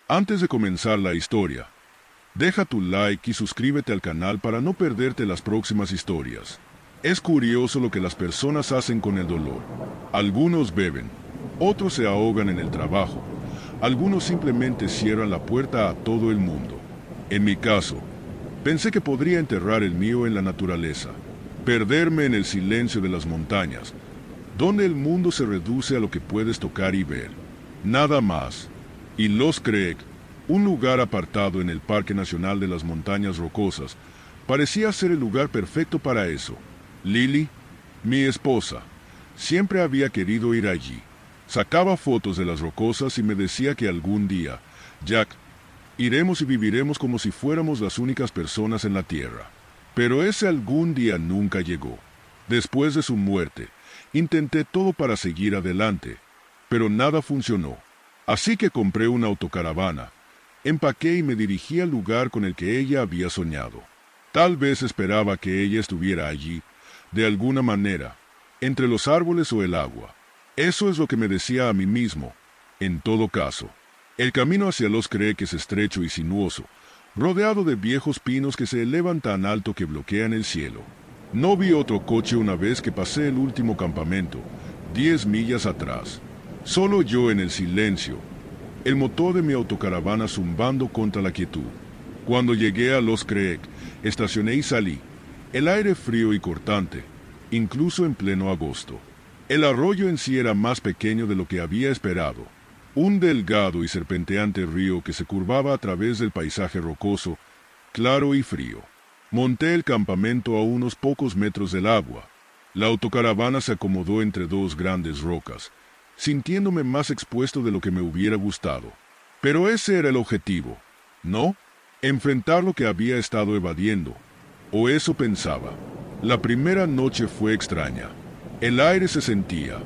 Antes de comenzar la historia, deja tu like y suscríbete al canal para no perderte las próximas historias. Es curioso lo que las personas hacen con el dolor. Algunos beben, otros se ahogan en el trabajo, algunos simplemente cierran la puerta a todo el mundo. En mi caso, pensé que podría enterrar el mío en la naturaleza, perderme en el silencio de las montañas, donde el mundo se reduce a lo que puedes tocar y ver. Nada más. Y Lost Creek, un lugar apartado en el Parque Nacional de las Montañas Rocosas, parecía ser el lugar perfecto para eso. Lily, mi esposa, siempre había querido ir allí. Sacaba fotos de las rocosas y me decía que algún día, Jack, iremos y viviremos como si fuéramos las únicas personas en la Tierra. Pero ese algún día nunca llegó. Después de su muerte, intenté todo para seguir adelante, pero nada funcionó. Así que compré una autocaravana, empaqué y me dirigí al lugar con el que ella había soñado. Tal vez esperaba que ella estuviera allí, de alguna manera, entre los árboles o el agua. Eso es lo que me decía a mí mismo. En todo caso, el camino hacia Lost Creek es estrecho y sinuoso, rodeado de viejos pinos que se elevan tan alto que bloquean el cielo. No vi otro coche una vez que pasé el último campamento, 10 millas atrás. Solo yo en el silencio, el motor de mi autocaravana zumbando contra la quietud. Cuando llegué a Lost Creek, estacioné y salí. El aire frío y cortante, incluso en pleno agosto. El arroyo en sí era más pequeño de lo que había esperado. Un delgado y serpenteante río que se curvaba a través del paisaje rocoso, claro y frío. Monté el campamento a unos pocos metros del agua. La autocaravana se acomodó entre dos grandes rocas, sintiéndome más expuesto de lo que me hubiera gustado. Pero ese era el objetivo, ¿no? Enfrentar lo que había estado evadiendo. O eso pensaba. La primera noche fue extraña. El aire se sentía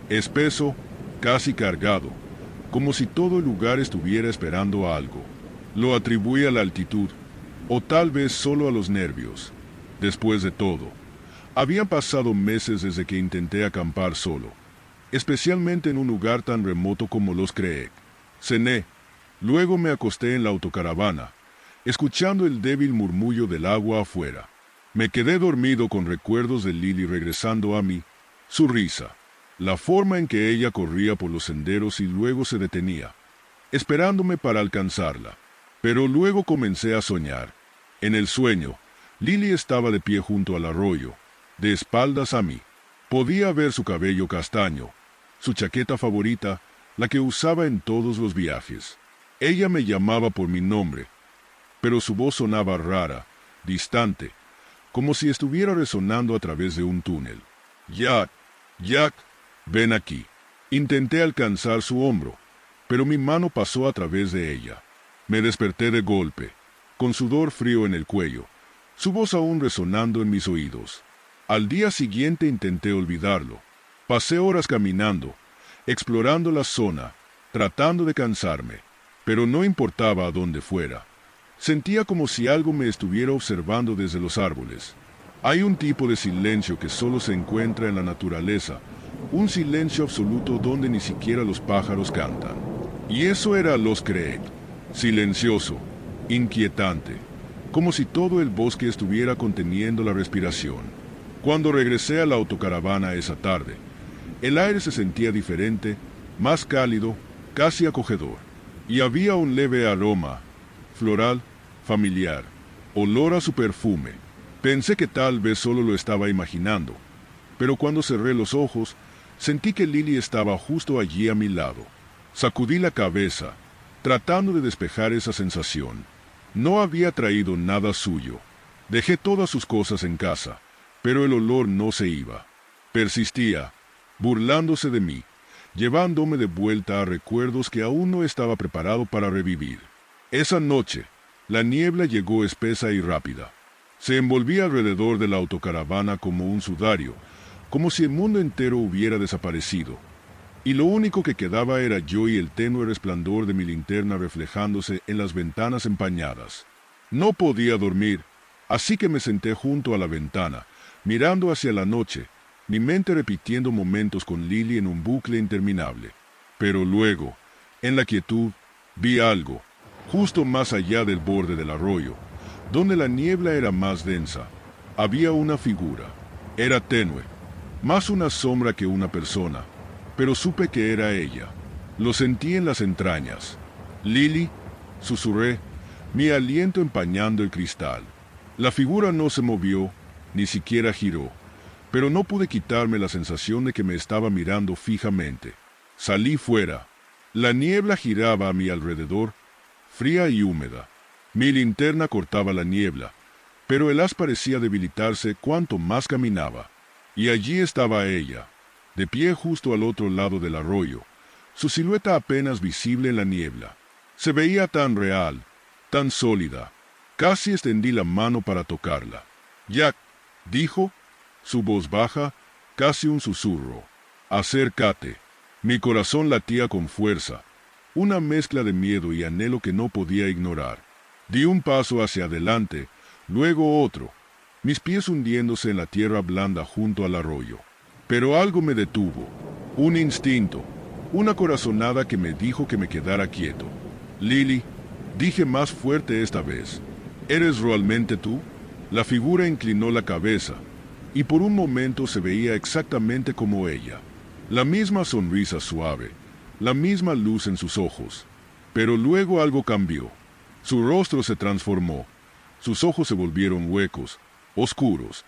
espeso, casi cargado, como si todo el lugar estuviera esperando algo. Lo atribuí a la altitud, o tal vez solo a los nervios. Después de todo, habían pasado meses desde que intenté acampar solo, especialmente en un lugar tan remoto como Lost Creek. Cené, luego me acosté en la autocaravana, escuchando el débil murmullo del agua afuera. Me quedé dormido con recuerdos de Lily regresando a mí, su risa, la forma en que ella corría por los senderos y luego se detenía, esperándome para alcanzarla. Pero luego comencé a soñar. En el sueño, Lily estaba de pie junto al arroyo, de espaldas a mí. Podía ver su cabello castaño, su chaqueta favorita, la que usaba en todos los viajes. Ella me llamaba por mi nombre, pero su voz sonaba rara, distante, como si estuviera resonando a través de un túnel. Jack, Jack, ven aquí. Intenté alcanzar su hombro, pero mi mano pasó a través de ella. Me desperté de golpe, con sudor frío en el cuello, su voz aún resonando en mis oídos. Al día siguiente intenté olvidarlo. Pasé horas caminando, explorando la zona, tratando de cansarme, pero no importaba a dónde fuera. Sentía como si algo me estuviera observando desde los árboles. Hay un tipo de silencio que solo se encuentra en la naturaleza, un silencio absoluto donde ni siquiera los pájaros cantan. Y eso era Lost Creek, silencioso, inquietante, como si todo el bosque estuviera conteniendo la respiración. Cuando regresé a la autocaravana esa tarde, el aire se sentía diferente, más cálido, casi acogedor, y había un leve aroma, floral, familiar, olor a su perfume. Pensé que tal vez solo lo estaba imaginando, pero cuando cerré los ojos, sentí que Lily estaba justo allí a mi lado. Sacudí la cabeza, tratando de despejar esa sensación. No había traído nada suyo. Dejé todas sus cosas en casa, pero el olor no se iba. Persistía, burlándose de mí, llevándome de vuelta a recuerdos que aún no estaba preparado para revivir. Esa noche, la niebla llegó espesa y rápida. Se envolvía alrededor de la autocaravana como un sudario, como si el mundo entero hubiera desaparecido. Y lo único que quedaba era yo y el tenue resplandor de mi linterna reflejándose en las ventanas empañadas. No podía dormir, así que me senté junto a la ventana, mirando hacia la noche, mi mente repitiendo momentos con Lily en un bucle interminable. Pero luego, en la quietud, vi algo, Justo más allá del borde del arroyo, donde la niebla era más densa, había una figura. Era tenue, más una sombra que una persona, pero supe que era ella. Lo sentí en las entrañas. «Lily», susurré, mi aliento empañando el cristal. La figura no se movió, ni siquiera giró, pero no pude quitarme la sensación de que me estaba mirando fijamente. Salí fuera. La niebla giraba a mi alrededor, fría y húmeda. Mi linterna cortaba la niebla, pero el haz parecía debilitarse cuanto más caminaba. Y allí estaba ella, de pie justo al otro lado del arroyo, su silueta apenas visible en la niebla. Se veía tan real, tan sólida. Casi extendí la mano para tocarla. «Jack», dijo, su voz baja, casi un susurro. «Acércate». Mi corazón latía con fuerza, una mezcla de miedo y anhelo que no podía ignorar. Di un paso hacia adelante, luego otro, mis pies hundiéndose en la tierra blanda junto al arroyo. Pero algo me detuvo, un instinto, una corazonada que me dijo que me quedara quieto. «Lily», dije más fuerte esta vez, «¿eres realmente tú?». La figura inclinó la cabeza, y por un momento se veía exactamente como ella. La misma sonrisa suave, la misma luz en sus ojos. Pero luego algo cambió. Su rostro se transformó. Sus ojos se volvieron huecos, oscuros.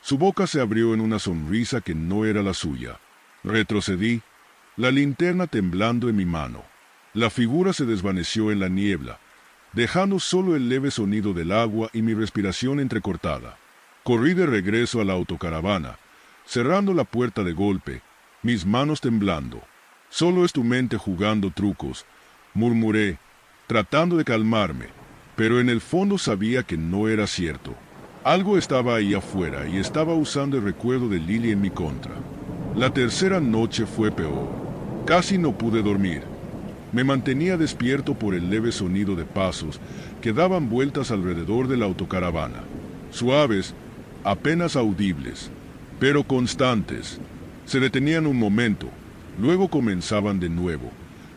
Su boca se abrió en una sonrisa que no era la suya. Retrocedí, la linterna temblando en mi mano. La figura se desvaneció en la niebla, dejando solo el leve sonido del agua y mi respiración entrecortada. Corrí de regreso a la autocaravana, cerrando la puerta de golpe, mis manos temblando. «Solo es tu mente jugando trucos», murmuré, tratando de calmarme, pero en el fondo sabía que no era cierto. Algo estaba ahí afuera y estaba usando el recuerdo de Lily en mi contra. La tercera noche fue peor. Casi no pude dormir. Me mantenía despierto por el leve sonido de pasos que daban vueltas alrededor de la autocaravana. Suaves, apenas audibles, pero constantes. Se detenían un momento, luego comenzaban de nuevo,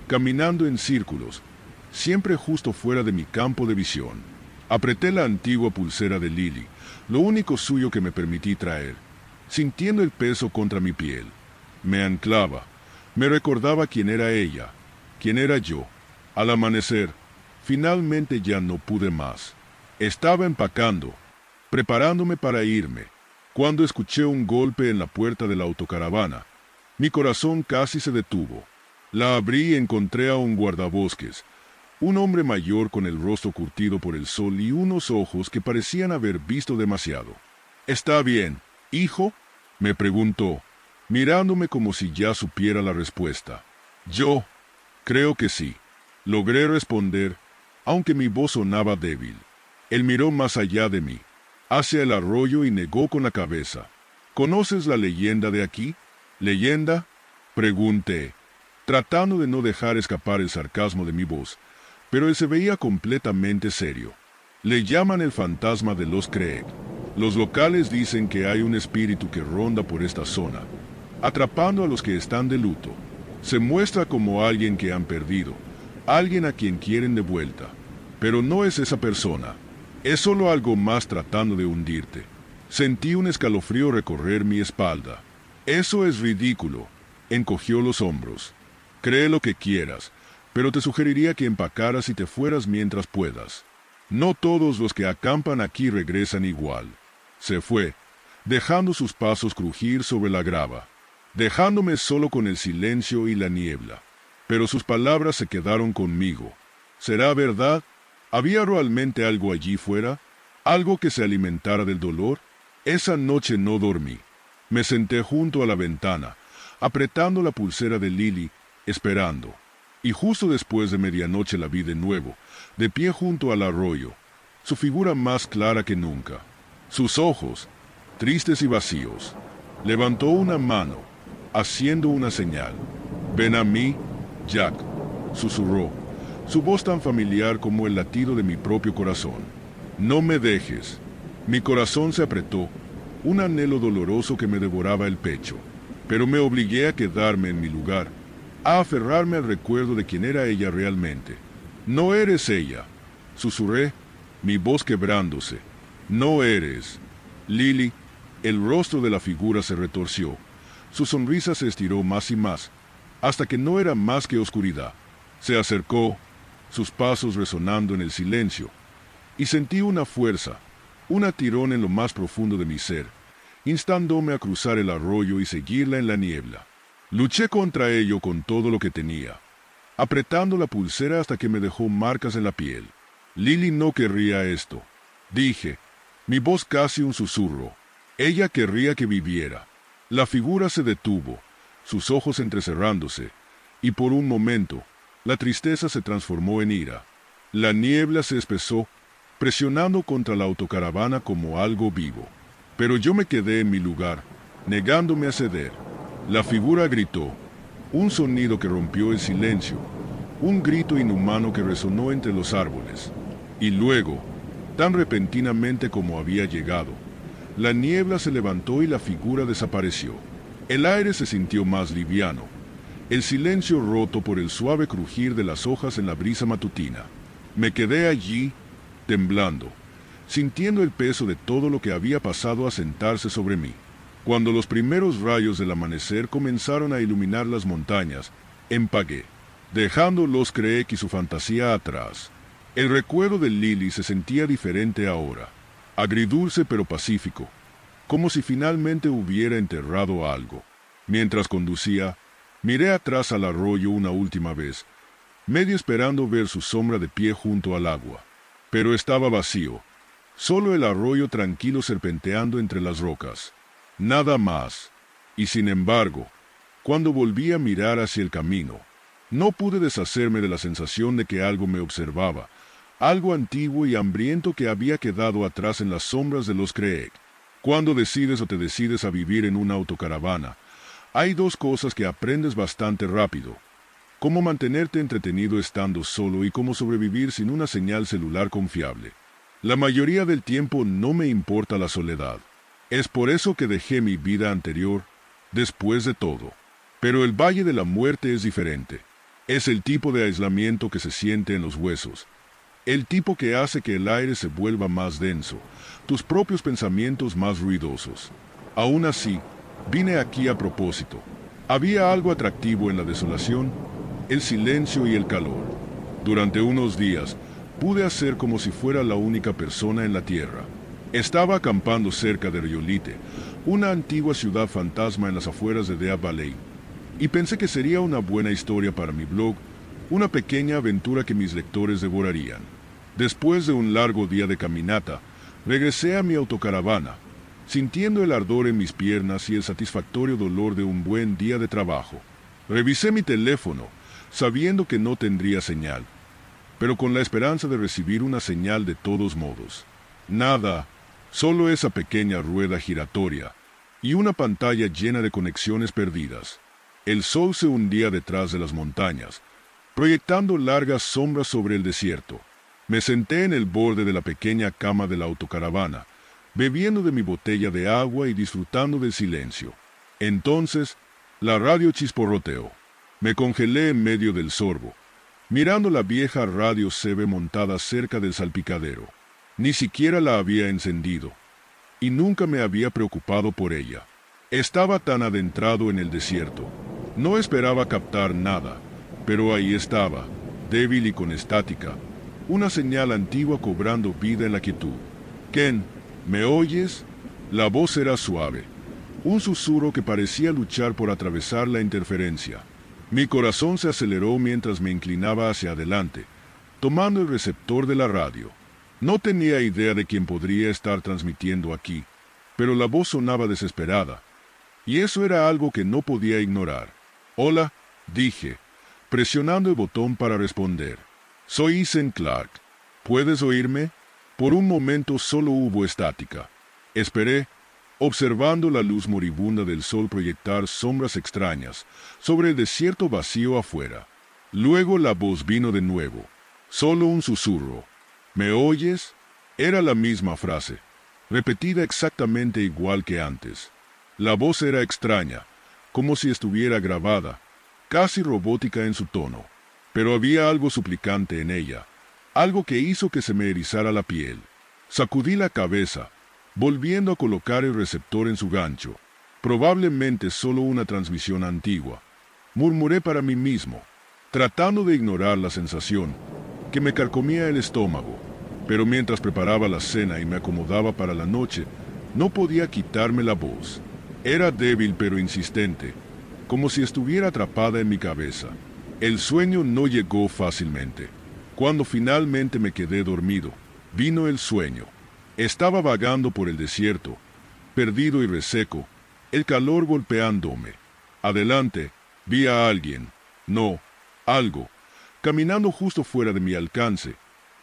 caminando en círculos, siempre justo fuera de mi campo de visión. Apreté la antigua pulsera de Lily, lo único suyo que me permití traer, sintiendo el peso contra mi piel. Me anclaba, me recordaba quién era ella, quién era yo. Al amanecer, finalmente ya no pude más. Estaba empacando, preparándome para irme, cuando escuché un golpe en la puerta de la autocaravana. Mi corazón casi se detuvo. La abrí y encontré a un guardabosques, un hombre mayor con el rostro curtido por el sol y unos ojos que parecían haber visto demasiado. «¿Está bien, hijo?», me preguntó, mirándome como si ya supiera la respuesta. «Yo creo que sí», logré responder, aunque mi voz sonaba débil. Él miró más allá de mí, hacia el arroyo, y negó con la cabeza. «¿Conoces la leyenda de aquí?». «¿Leyenda?», pregunté, tratando de no dejar escapar el sarcasmo de mi voz, pero él se veía completamente serio. «Le llaman el fantasma de los Creek. Los locales dicen que hay un espíritu que ronda por esta zona, atrapando a los que están de luto. Se muestra como alguien que han perdido, alguien a quien quieren de vuelta, pero no es esa persona. Es solo algo más tratando de hundirte». Sentí un escalofrío recorrer mi espalda. «Eso es ridículo», encogió los hombros. «Cree lo que quieras, pero te sugeriría que empacaras y te fueras mientras puedas. No todos los que acampan aquí regresan igual». Se fue, dejando sus pasos crujir sobre la grava, dejándome solo con el silencio y la niebla. Pero sus palabras se quedaron conmigo. ¿Será verdad? ¿Había realmente algo allí fuera? ¿Algo que se alimentara del dolor? Esa noche no dormí. Me senté junto a la ventana, apretando la pulsera de Lily, esperando. Y justo después de medianoche la vi de nuevo, de pie junto al arroyo, su figura más clara que nunca. Sus ojos, tristes y vacíos. Levantó una mano, haciendo una señal. «Ven a mí, Jack», susurró, su voz tan familiar como el latido de mi propio corazón. «No me dejes». Mi corazón se apretó, un anhelo doloroso que me devoraba el pecho, pero me obligué a quedarme en mi lugar, a aferrarme al recuerdo de quién era ella realmente. No eres ella, susurré, mi voz quebrándose. No eres. Lily, el rostro de la figura se retorció. Su sonrisa se estiró más y más, hasta que no era más que oscuridad. Se acercó, sus pasos resonando en el silencio, y sentí una fuerza, un tirón en lo más profundo de mi ser, instándome a cruzar el arroyo y seguirla en la niebla. Luché contra ello con todo lo que tenía, apretando la pulsera hasta que me dejó marcas en la piel. Lily no querría esto, dije, mi voz casi un susurro. Ella querría que viviera. La figura se detuvo, sus ojos entrecerrándose, y por un momento, la tristeza se transformó en ira. La niebla se espesó, presionando contra la autocaravana como algo vivo. Pero yo me quedé en mi lugar, negándome a ceder. La figura gritó, un sonido que rompió el silencio, un grito inhumano que resonó entre los árboles. Y luego, tan repentinamente como había llegado, la niebla se levantó y la figura desapareció. El aire se sintió más liviano, el silencio roto por el suave crujir de las hojas en la brisa matutina. Me quedé allí, temblando, sintiendo el peso de todo lo que había pasado asentarse sobre mí. Cuando los primeros rayos del amanecer comenzaron a iluminar las montañas, empagué, dejando los Creek y su fantasía atrás. El recuerdo de Lily se sentía diferente ahora, agridulce pero pacífico, como si finalmente hubiera enterrado algo. Mientras conducía, miré atrás al arroyo una última vez, medio esperando ver su sombra de pie junto al agua. Pero estaba vacío, solo el arroyo tranquilo serpenteando entre las rocas. Nada más. Y sin embargo, cuando volví a mirar hacia el camino, no pude deshacerme de la sensación de que algo me observaba, algo antiguo y hambriento que había quedado atrás en las sombras de los Creek. Cuando decides o te decides a vivir en una autocaravana, hay dos cosas que aprendes bastante rápido: cómo mantenerte entretenido estando solo y cómo sobrevivir sin una señal celular confiable. La mayoría del tiempo no me importa la soledad. Es por eso que dejé mi vida anterior, después de todo. Pero el Valle de la Muerte es diferente. Es el tipo de aislamiento que se siente en los huesos. El tipo que hace que el aire se vuelva más denso, tus propios pensamientos más ruidosos. Aún así, vine aquí a propósito. Había algo atractivo en la desolación, el silencio y el calor. Durante unos días, pude hacer como si fuera la única persona en la tierra. Estaba acampando cerca de Riolite, una antigua ciudad fantasma en las afueras de Death Valley, y pensé que sería una buena historia para mi blog, una pequeña aventura que mis lectores devorarían. Después de un largo día de caminata, regresé a mi autocaravana, sintiendo el ardor en mis piernas y el satisfactorio dolor de un buen día de trabajo. Revisé mi teléfono, sabiendo que no tendría señal, pero con la esperanza de recibir una señal de todos modos. Nada, solo esa pequeña rueda giratoria y una pantalla llena de conexiones perdidas. El sol se hundía detrás de las montañas, proyectando largas sombras sobre el desierto. Me senté en el borde de la pequeña cama de la autocaravana, bebiendo de mi botella de agua y disfrutando del silencio. Entonces, la radio chisporroteó. Me congelé en medio del sorbo, mirando la vieja radio CB montada cerca del salpicadero. Ni siquiera la había encendido, y nunca me había preocupado por ella. Estaba tan adentrado en el desierto. No esperaba captar nada, pero ahí estaba, débil y con estática, una señal antigua cobrando vida en la quietud. «Ken, ¿me oyes?» La voz era suave, un susurro que parecía luchar por atravesar la interferencia. Mi corazón se aceleró mientras me inclinaba hacia adelante, tomando el receptor de la radio. No tenía idea de quién podría estar transmitiendo aquí, pero la voz sonaba desesperada, y eso era algo que no podía ignorar. «Hola», dije, presionando el botón para responder. «Soy Ethan Clark. ¿Puedes oírme?» Por un momento solo hubo estática. Esperé, observando la luz moribunda del sol proyectar sombras extrañas sobre el desierto vacío afuera. Luego la voz vino de nuevo, solo un susurro. «¿Me oyes?» Era la misma frase, repetida exactamente igual que antes. La voz era extraña, como si estuviera grabada, casi robótica en su tono. pero había algo suplicante en ella, algo que hizo que se me erizara la piel. Sacudí la cabeza, volviendo a colocar el receptor en su gancho. Probablemente solo una transmisión antigua. Murmuré para mí mismo, tratando de ignorar la sensación que me carcomía el estómago. Pero mientras preparaba la cena y me acomodaba para la noche, no podía quitarme la voz. Era débil pero insistente, como si estuviera atrapada en mi cabeza. El sueño no llegó fácilmente. Cuando finalmente me quedé dormido, vino el sueño. Estaba vagando por el desierto, perdido y reseco, el calor golpeándome. Adelante, vi a alguien, no, algo, caminando justo fuera de mi alcance,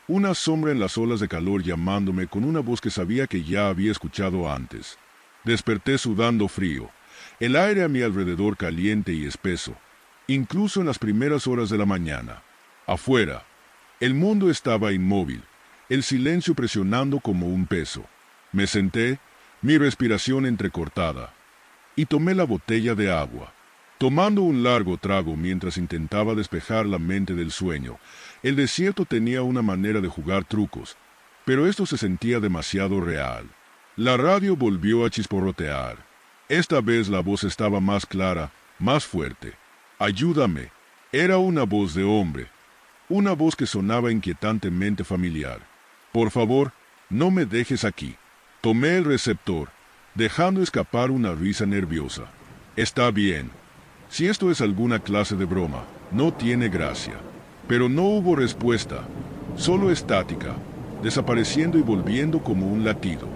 una sombra en las olas de calor llamándome con una voz que sabía que ya había escuchado antes. Desperté sudando frío, el aire a mi alrededor caliente y espeso, incluso en las primeras horas de la mañana. Afuera, el mundo estaba inmóvil, el silencio presionando como un peso. Me senté, mi respiración entrecortada, y tomé la botella de agua. Tomando un largo trago mientras intentaba despejar la mente del sueño, el desierto tenía una manera de jugar trucos, pero esto se sentía demasiado real. La radio volvió a chisporrotear. Esta vez la voz estaba más clara, más fuerte. «Ayúdame». Era una voz de hombre, una voz que sonaba inquietantemente familiar. «Por favor, no me dejes aquí». Tomé el receptor, dejando escapar una risa nerviosa. «Está bien. Si esto es alguna clase de broma, no tiene gracia». Pero no hubo respuesta, solo estática, desapareciendo y volviendo como un latido.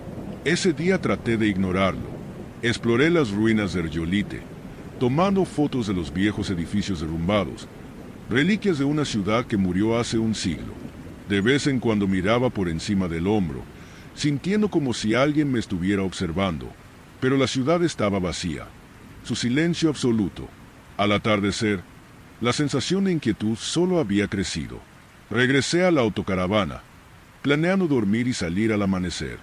Ese día traté de ignorarlo. Exploré las ruinas de Riyolite, tomando fotos de los viejos edificios derrumbados, reliquias de una ciudad que murió hace un siglo. De vez en cuando miraba por encima del hombro, sintiendo como si alguien me estuviera observando, pero la ciudad estaba vacía, su silencio absoluto. Al atardecer, la sensación de inquietud solo había crecido. Regresé a la autocaravana, planeando dormir y salir al amanecer.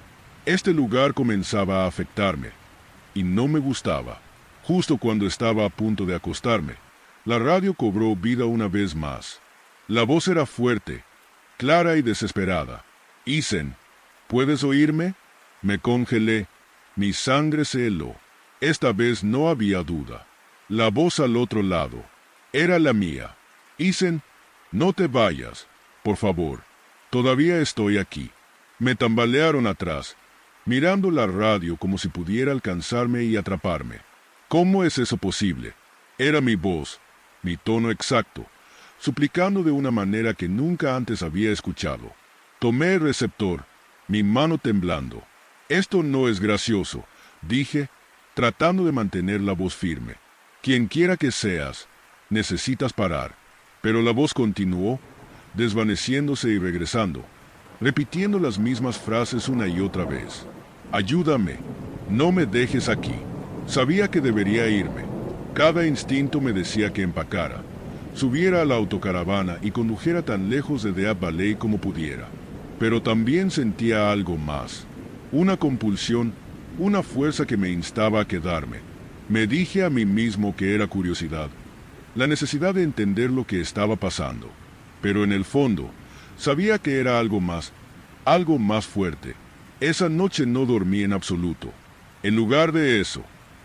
Este lugar comenzaba a afectarme, y no me gustaba. Justo cuando estaba a punto de acostarme, la radio cobró vida una vez más. La voz era fuerte, clara y desesperada. «Isen, ¿puedes oírme?» Me congelé, mi sangre se heló. Esta vez no había duda. La voz al otro lado era la mía. «Isen, no te vayas, por favor. Todavía estoy aquí». Me tambalearon atrás, mirando la radio como si pudiera alcanzarme y atraparme. ¿Cómo es eso posible? Era mi voz, mi tono exacto, suplicando de una manera que nunca antes había escuchado. Tomé el receptor, mi mano temblando. «Esto no es gracioso», dije, tratando de mantener la voz firme. «Quien quiera que seas, necesitas parar». Pero la voz continuó, desvaneciéndose y regresando, repitiendo las mismas frases una y otra vez. «Ayúdame, no me dejes aquí». Sabía que debería irme. Cada instinto me decía que empacara, subiera a la autocaravana y condujera tan lejos de Death Valley como pudiera. Pero también sentía algo más, una compulsión, una fuerza que me instaba a quedarme. Me dije a mí mismo que era curiosidad, la necesidad de entender lo que estaba pasando. Pero en el fondo, sabía que era algo más fuerte. Esa noche no dormí en absoluto. En lugar de eso,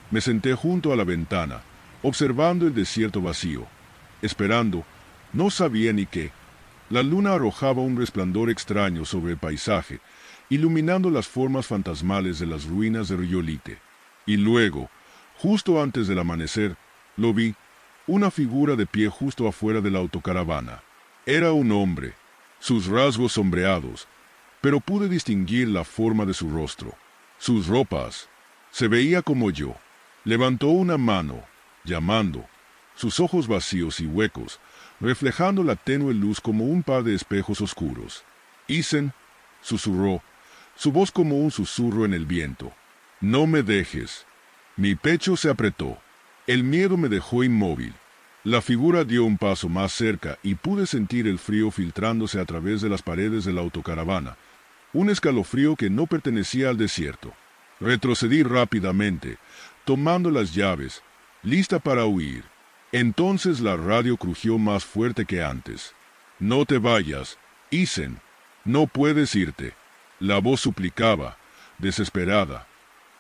me senté junto a la ventana, observando el desierto vacío, esperando, no sabía ni qué. La luna arrojaba un resplandor extraño sobre el paisaje, iluminando las formas fantasmales de las ruinas de Riyolite. Y luego, justo antes del amanecer, lo vi, una figura de pie justo afuera de la autocaravana. Era un hombre, sus rasgos sombreados, pero pude distinguir la forma de su rostro, sus ropas. Se veía como yo. Levantó una mano, llamando, sus ojos vacíos y huecos, reflejando la tenue luz como un par de espejos oscuros. «Isen», susurró, su voz como un susurro en el viento. «No me dejes». Mi pecho se apretó. El miedo me dejó inmóvil. La figura dio un paso más cerca y pude sentir el frío filtrándose a través de las paredes de la autocaravana, un escalofrío que no pertenecía al desierto. Retrocedí rápidamente, tomando las llaves, lista para huir. Entonces la radio crujió más fuerte que antes. «No te vayas, Ethan. No puedes irte». La voz suplicaba, desesperada,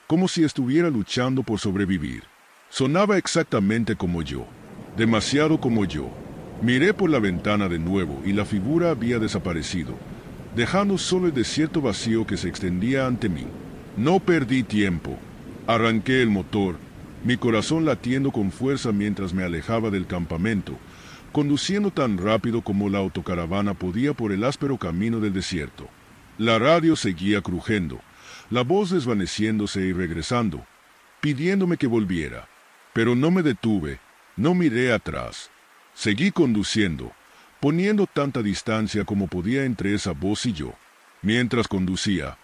como si estuviera luchando por sobrevivir. Sonaba exactamente como yo, demasiado como yo. Miré por la ventana de nuevo y la figura había desaparecido, dejando solo el desierto vacío que se extendía ante mí. No perdí tiempo. Arranqué el motor, mi corazón latiendo con fuerza mientras me alejaba del campamento, conduciendo tan rápido como la autocaravana podía por el áspero camino del desierto. La radio seguía crujiendo, la voz desvaneciéndose y regresando, pidiéndome que volviera. Pero no me detuve, no miré atrás. Seguí conduciendo, poniendo tanta distancia como podía entre esa voz y yo. Mientras conducía,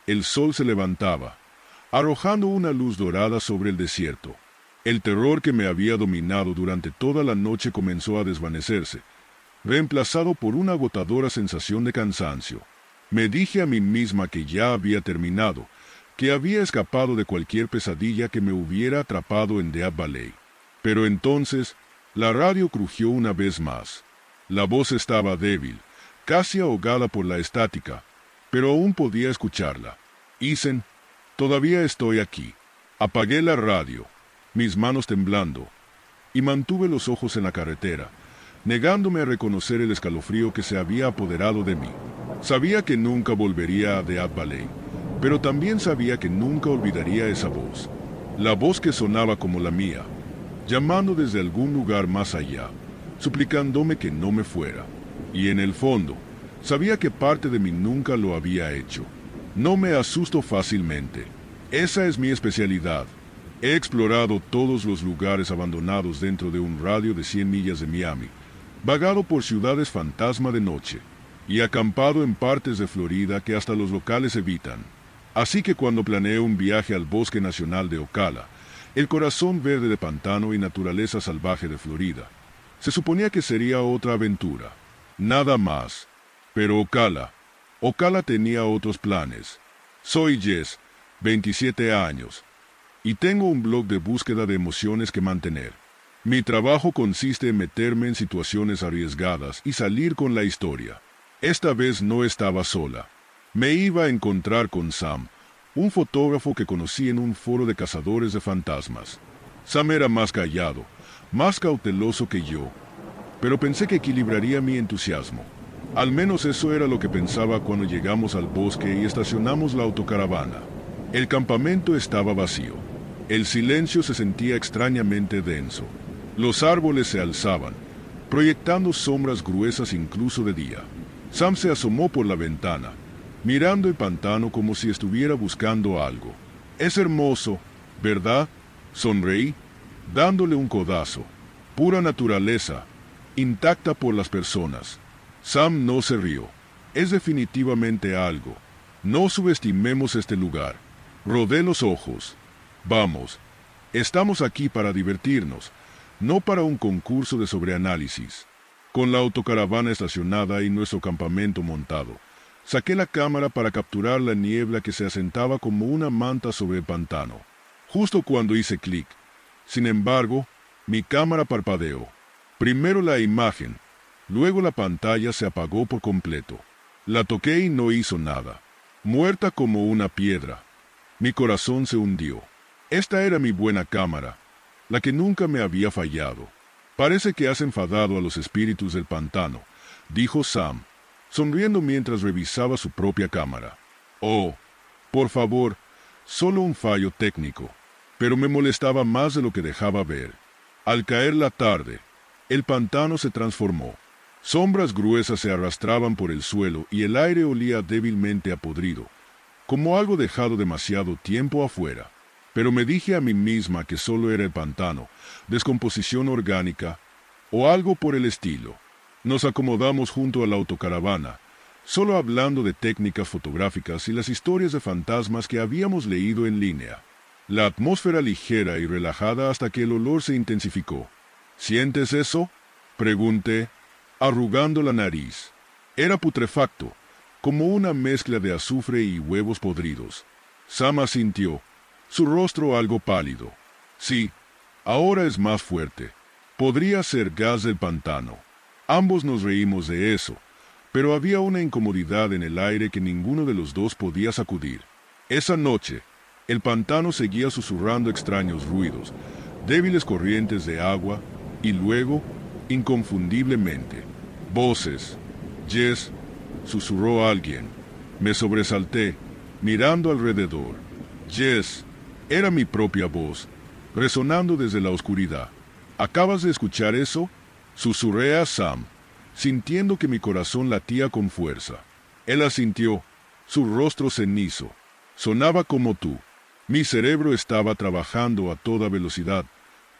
el sol se levantaba, arrojando una luz dorada sobre el desierto. El terror que me había dominado durante toda la noche comenzó a desvanecerse, reemplazado por una agotadora sensación de cansancio. Me dije a mí misma que ya había terminado, que había escapado de cualquier pesadilla que me hubiera atrapado en Death Valley. Pero entonces, la radio crujió una vez más. La voz estaba débil, casi ahogada por la estática, pero aún podía escucharla. «Ethan, todavía estoy aquí». Apagué la radio, mis manos temblando, y mantuve los ojos en la carretera, negándome a reconocer el escalofrío que se había apoderado de mí. Sabía que nunca volvería a Death Valley, pero también sabía que nunca olvidaría esa voz. La voz que sonaba como la mía, llamando desde algún lugar más allá, suplicándome que no me fuera. Y en el fondo, sabía que parte de mí nunca lo había hecho. No me asusto fácilmente. Esa es mi especialidad. He explorado todos los lugares abandonados dentro de un radio de 100 millas de Miami, vagado por ciudades fantasma de noche, y acampado en partes de Florida que hasta los locales evitan. Así que cuando planeé un viaje al Bosque Nacional de Ocala, el corazón verde de pantano y naturaleza salvaje de Florida, se suponía que sería otra aventura. Nada más. Pero Ocala tenía otros planes. Soy Jess, 27 años, y tengo un blog de búsqueda de emociones que mantener. Mi trabajo consiste en meterme en situaciones arriesgadas y salir con la historia. Esta vez no estaba sola. Me iba a encontrar con Sam, un fotógrafo que conocí en un foro de cazadores de fantasmas. Sam era más callado, más cauteloso que yo, pero pensé que equilibraría mi entusiasmo. Al menos eso era lo que pensaba cuando llegamos al bosque y estacionamos la autocaravana. El campamento estaba vacío. El silencio se sentía extrañamente denso. Los árboles se alzaban, proyectando sombras gruesas incluso de día. Sam se asomó por la ventana, mirando el pantano como si estuviera buscando algo. «Es hermoso, ¿verdad?», sonreí, dándole un codazo. «Pura naturaleza, intacta por las personas». Sam no se rió. «Es definitivamente algo. No subestimemos este lugar». Rodé los ojos. «Vamos, estamos aquí para divertirnos, no para un concurso de sobreanálisis». Con la autocaravana estacionada y nuestro campamento montado, saqué la cámara para capturar la niebla que se asentaba como una manta sobre el pantano. Justo cuando hice clic, sin embargo, mi cámara parpadeó. Primero la imagen, luego la pantalla se apagó por completo. La toqué y no hizo nada. Muerta como una piedra. Mi corazón se hundió. Esta era mi buena cámara, la que nunca me había fallado. «Parece que has enfadado a los espíritus del pantano», dijo Sam, sonriendo mientras revisaba su propia cámara. «Oh, por favor, solo un fallo técnico». Pero me molestaba más de lo que dejaba ver. Al caer la tarde, el pantano se transformó. Sombras gruesas se arrastraban por el suelo y el aire olía débilmente a podrido, como algo dejado demasiado tiempo afuera. Pero me dije a mí misma que solo era el pantano, descomposición orgánica, o algo por el estilo. Nos acomodamos junto a la autocaravana, solo hablando de técnicas fotográficas y las historias de fantasmas que habíamos leído en línea. La atmósfera ligera y relajada hasta que el olor se intensificó. «¿Sientes eso?», pregunté, arrugando la nariz. Era putrefacto, como una mezcla de azufre y huevos podridos. Sam asintió, su rostro algo pálido. «Sí, ahora es más fuerte». Podría ser gas del pantano. Ambos nos reímos de eso, pero había una incomodidad en el aire que ninguno de los dos podía sacudir. Esa noche, el pantano seguía susurrando extraños ruidos, débiles corrientes de agua, y luego, inconfundiblemente, voces. Jess, susurró alguien. Me sobresalté, mirando alrededor. Jess, era mi propia voz, resonando desde la oscuridad. ¿Acabas de escuchar eso? Susurré a Sam, sintiendo que mi corazón latía con fuerza. Él asintió, su rostro cenizo. Sonaba como tú. Mi cerebro estaba trabajando a toda velocidad,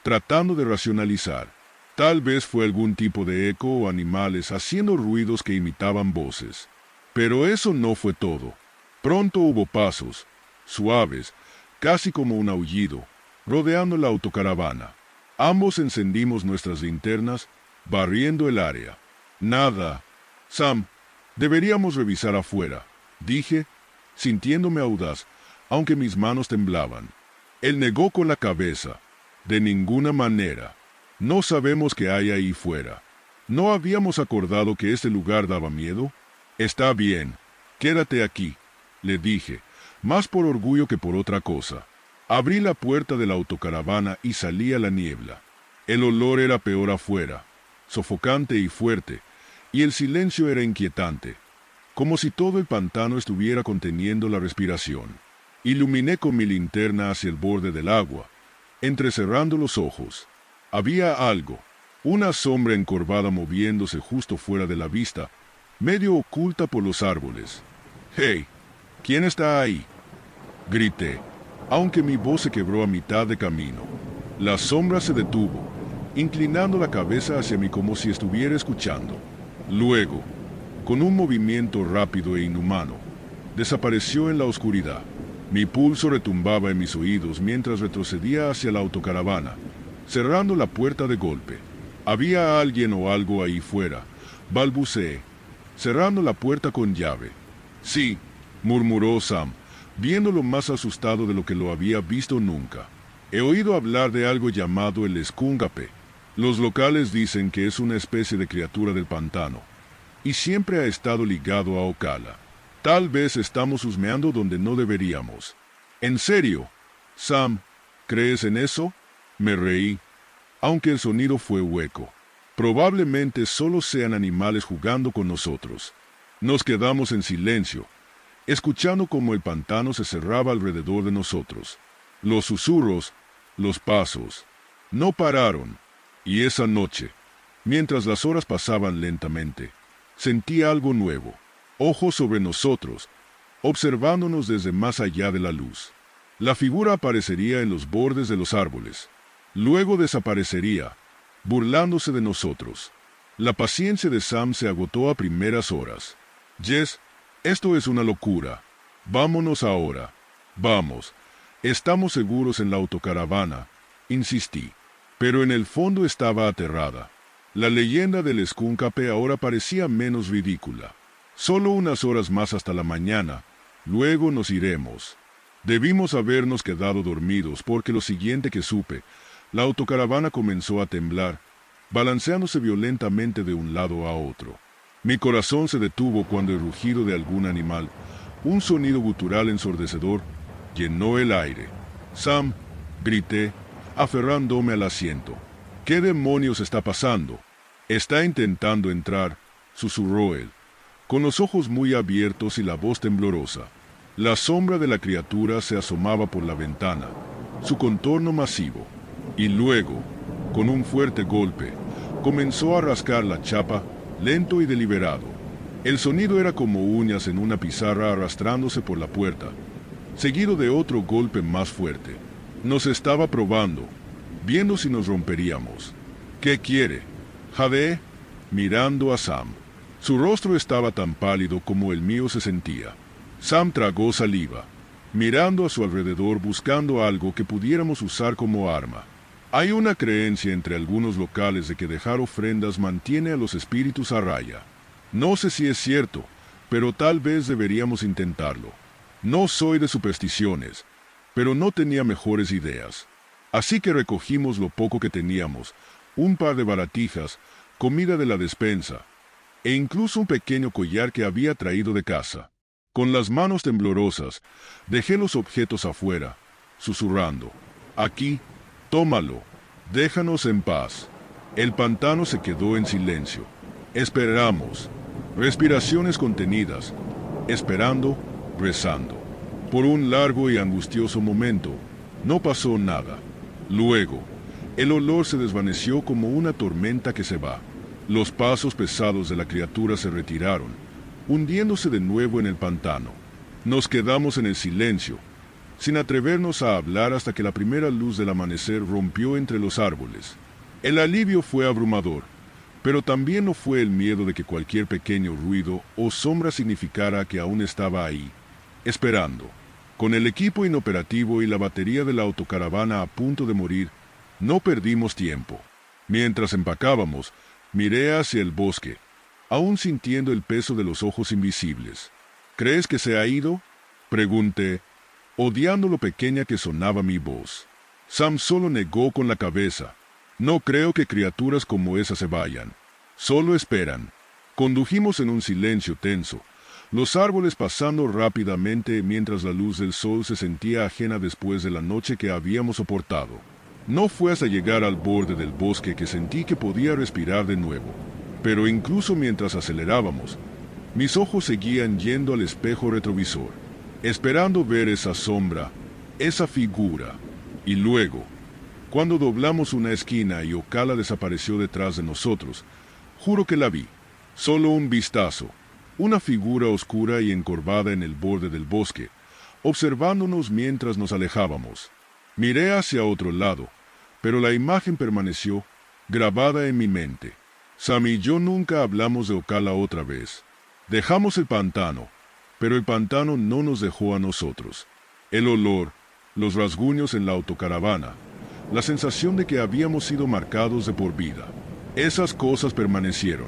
tratando de racionalizar. Tal vez fue algún tipo de eco o animales haciendo ruidos que imitaban voces. Pero eso no fue todo. Pronto hubo pasos, suaves, casi como un aullido, rodeando la autocaravana. Ambos encendimos nuestras linternas, barriendo el área. Nada. Sam, deberíamos revisar afuera, dije, sintiéndome audaz, aunque mis manos temblaban. Él negó con la cabeza. De ninguna manera. No sabemos qué hay ahí fuera. ¿No habíamos acordado que este lugar daba miedo? Está bien, quédate aquí, le dije, más por orgullo que por otra cosa. Abrí la puerta de la autocaravana y salí a la niebla. El olor era peor afuera, sofocante y fuerte, y el silencio era inquietante, como si todo el pantano estuviera conteniendo la respiración. Iluminé con mi linterna hacia el borde del agua, entrecerrando los ojos. Había algo, una sombra encorvada moviéndose justo fuera de la vista, medio oculta por los árboles. «¡Hey! ¿Quién está ahí?», grité, aunque mi voz se quebró a mitad de camino. La sombra se detuvo, inclinando la cabeza hacia mí como si estuviera escuchando. Luego, con un movimiento rápido e inhumano, desapareció en la oscuridad. Mi pulso retumbaba en mis oídos mientras retrocedía hacia la autocaravana, cerrando la puerta de golpe. Había alguien o algo ahí fuera, balbuceé, cerrando la puerta con llave. Sí, murmuró Sam, viéndolo más asustado de lo que lo había visto nunca. He oído hablar de algo llamado el escúncape. Los locales dicen que es una especie de criatura del pantano, y siempre ha estado ligado a Ocala. Tal vez estamos husmeando donde no deberíamos. ¿En serio? Sam, ¿crees en eso? Me reí, aunque el sonido fue hueco. Probablemente solo sean animales jugando con nosotros. Nos quedamos en silencio, escuchando cómo el pantano se cerraba alrededor de nosotros. Los susurros, los pasos, no pararon. Y esa noche, mientras las horas pasaban lentamente, sentí algo nuevo. Ojos sobre nosotros, observándonos desde más allá de la luz. La figura aparecería en los bordes de los árboles. Luego desaparecería, burlándose de nosotros. La paciencia de Sam se agotó a primeras horas. Jess, esto es una locura. Vámonos ahora. Vamos. Estamos seguros en la autocaravana, insistí. Pero en el fondo estaba aterrada. La leyenda del escúncape ahora parecía menos ridícula. Solo unas horas más hasta la mañana, luego nos iremos. Debimos habernos quedado dormidos porque lo siguiente que supe, la autocaravana comenzó a temblar, balanceándose violentamente de un lado a otro. Mi corazón se detuvo cuando el rugido de algún animal, un sonido gutural ensordecedor, llenó el aire. «Sam», grité, aferrándome al asiento. «¿Qué demonios está pasando?» «Está intentando entrar», susurró él, con los ojos muy abiertos y la voz temblorosa. La sombra de la criatura se asomaba por la ventana, su contorno masivo, y luego, con un fuerte golpe, comenzó a rascar la chapa, lento y deliberado. El sonido era como uñas en una pizarra arrastrándose por la puerta, seguido de otro golpe más fuerte. Nos estaba probando, viendo si nos romperíamos. «¿Qué quiere?», jadeé, mirando a Sam. Su rostro estaba tan pálido como el mío se sentía. Sam tragó saliva, mirando a su alrededor buscando algo que pudiéramos usar como arma. Hay una creencia entre algunos locales de que dejar ofrendas mantiene a los espíritus a raya. No sé si es cierto, pero tal vez deberíamos intentarlo. No soy de supersticiones, pero no tenía mejores ideas. Así que recogimos lo poco que teníamos, un par de baratijas, comida de la despensa, e incluso un pequeño collar que había traído de casa. Con las manos temblorosas, dejé los objetos afuera, susurrando: «Aquí, tómalo, déjanos en paz». El pantano se quedó en silencio. Esperamos, respiraciones contenidas, esperando, rezando. Por un largo y angustioso momento, no pasó nada. Luego, el olor se desvaneció como una tormenta que se va. Los pasos pesados de la criatura se retiraron, hundiéndose de nuevo en el pantano. Nos quedamos en el silencio, sin atrevernos a hablar hasta que la primera luz del amanecer rompió entre los árboles. El alivio fue abrumador, pero también no fue el miedo de que cualquier pequeño ruido o sombra significara que aún estaba ahí, esperando. Con el equipo inoperativo y la batería de la autocaravana a punto de morir, no perdimos tiempo. Mientras empacábamos, miré hacia el bosque, aún sintiendo el peso de los ojos invisibles. ¿Crees que se ha ido?, pregunté, odiando lo pequeña que sonaba mi voz. Sam solo negó con la cabeza. No creo que criaturas como esas se vayan. Solo esperan. Condujimos en un silencio tenso, los árboles pasando rápidamente mientras la luz del sol se sentía ajena después de la noche que habíamos soportado. No fue hasta llegar al borde del bosque que sentí que podía respirar de nuevo. Pero incluso mientras acelerábamos, mis ojos seguían yendo al espejo retrovisor, esperando ver esa sombra, esa figura. Y luego, cuando doblamos una esquina y Ocala desapareció detrás de nosotros, juro que la vi. Solo un vistazo, una figura oscura y encorvada en el borde del bosque, observándonos mientras nos alejábamos. Miré hacia otro lado, pero la imagen permaneció grabada en mi mente. Sam y yo nunca hablamos de Ocala otra vez. Dejamos el pantano, pero el pantano no nos dejó a nosotros. El olor, los rasguños en la autocaravana, la sensación de que habíamos sido marcados de por vida. Esas cosas permanecieron.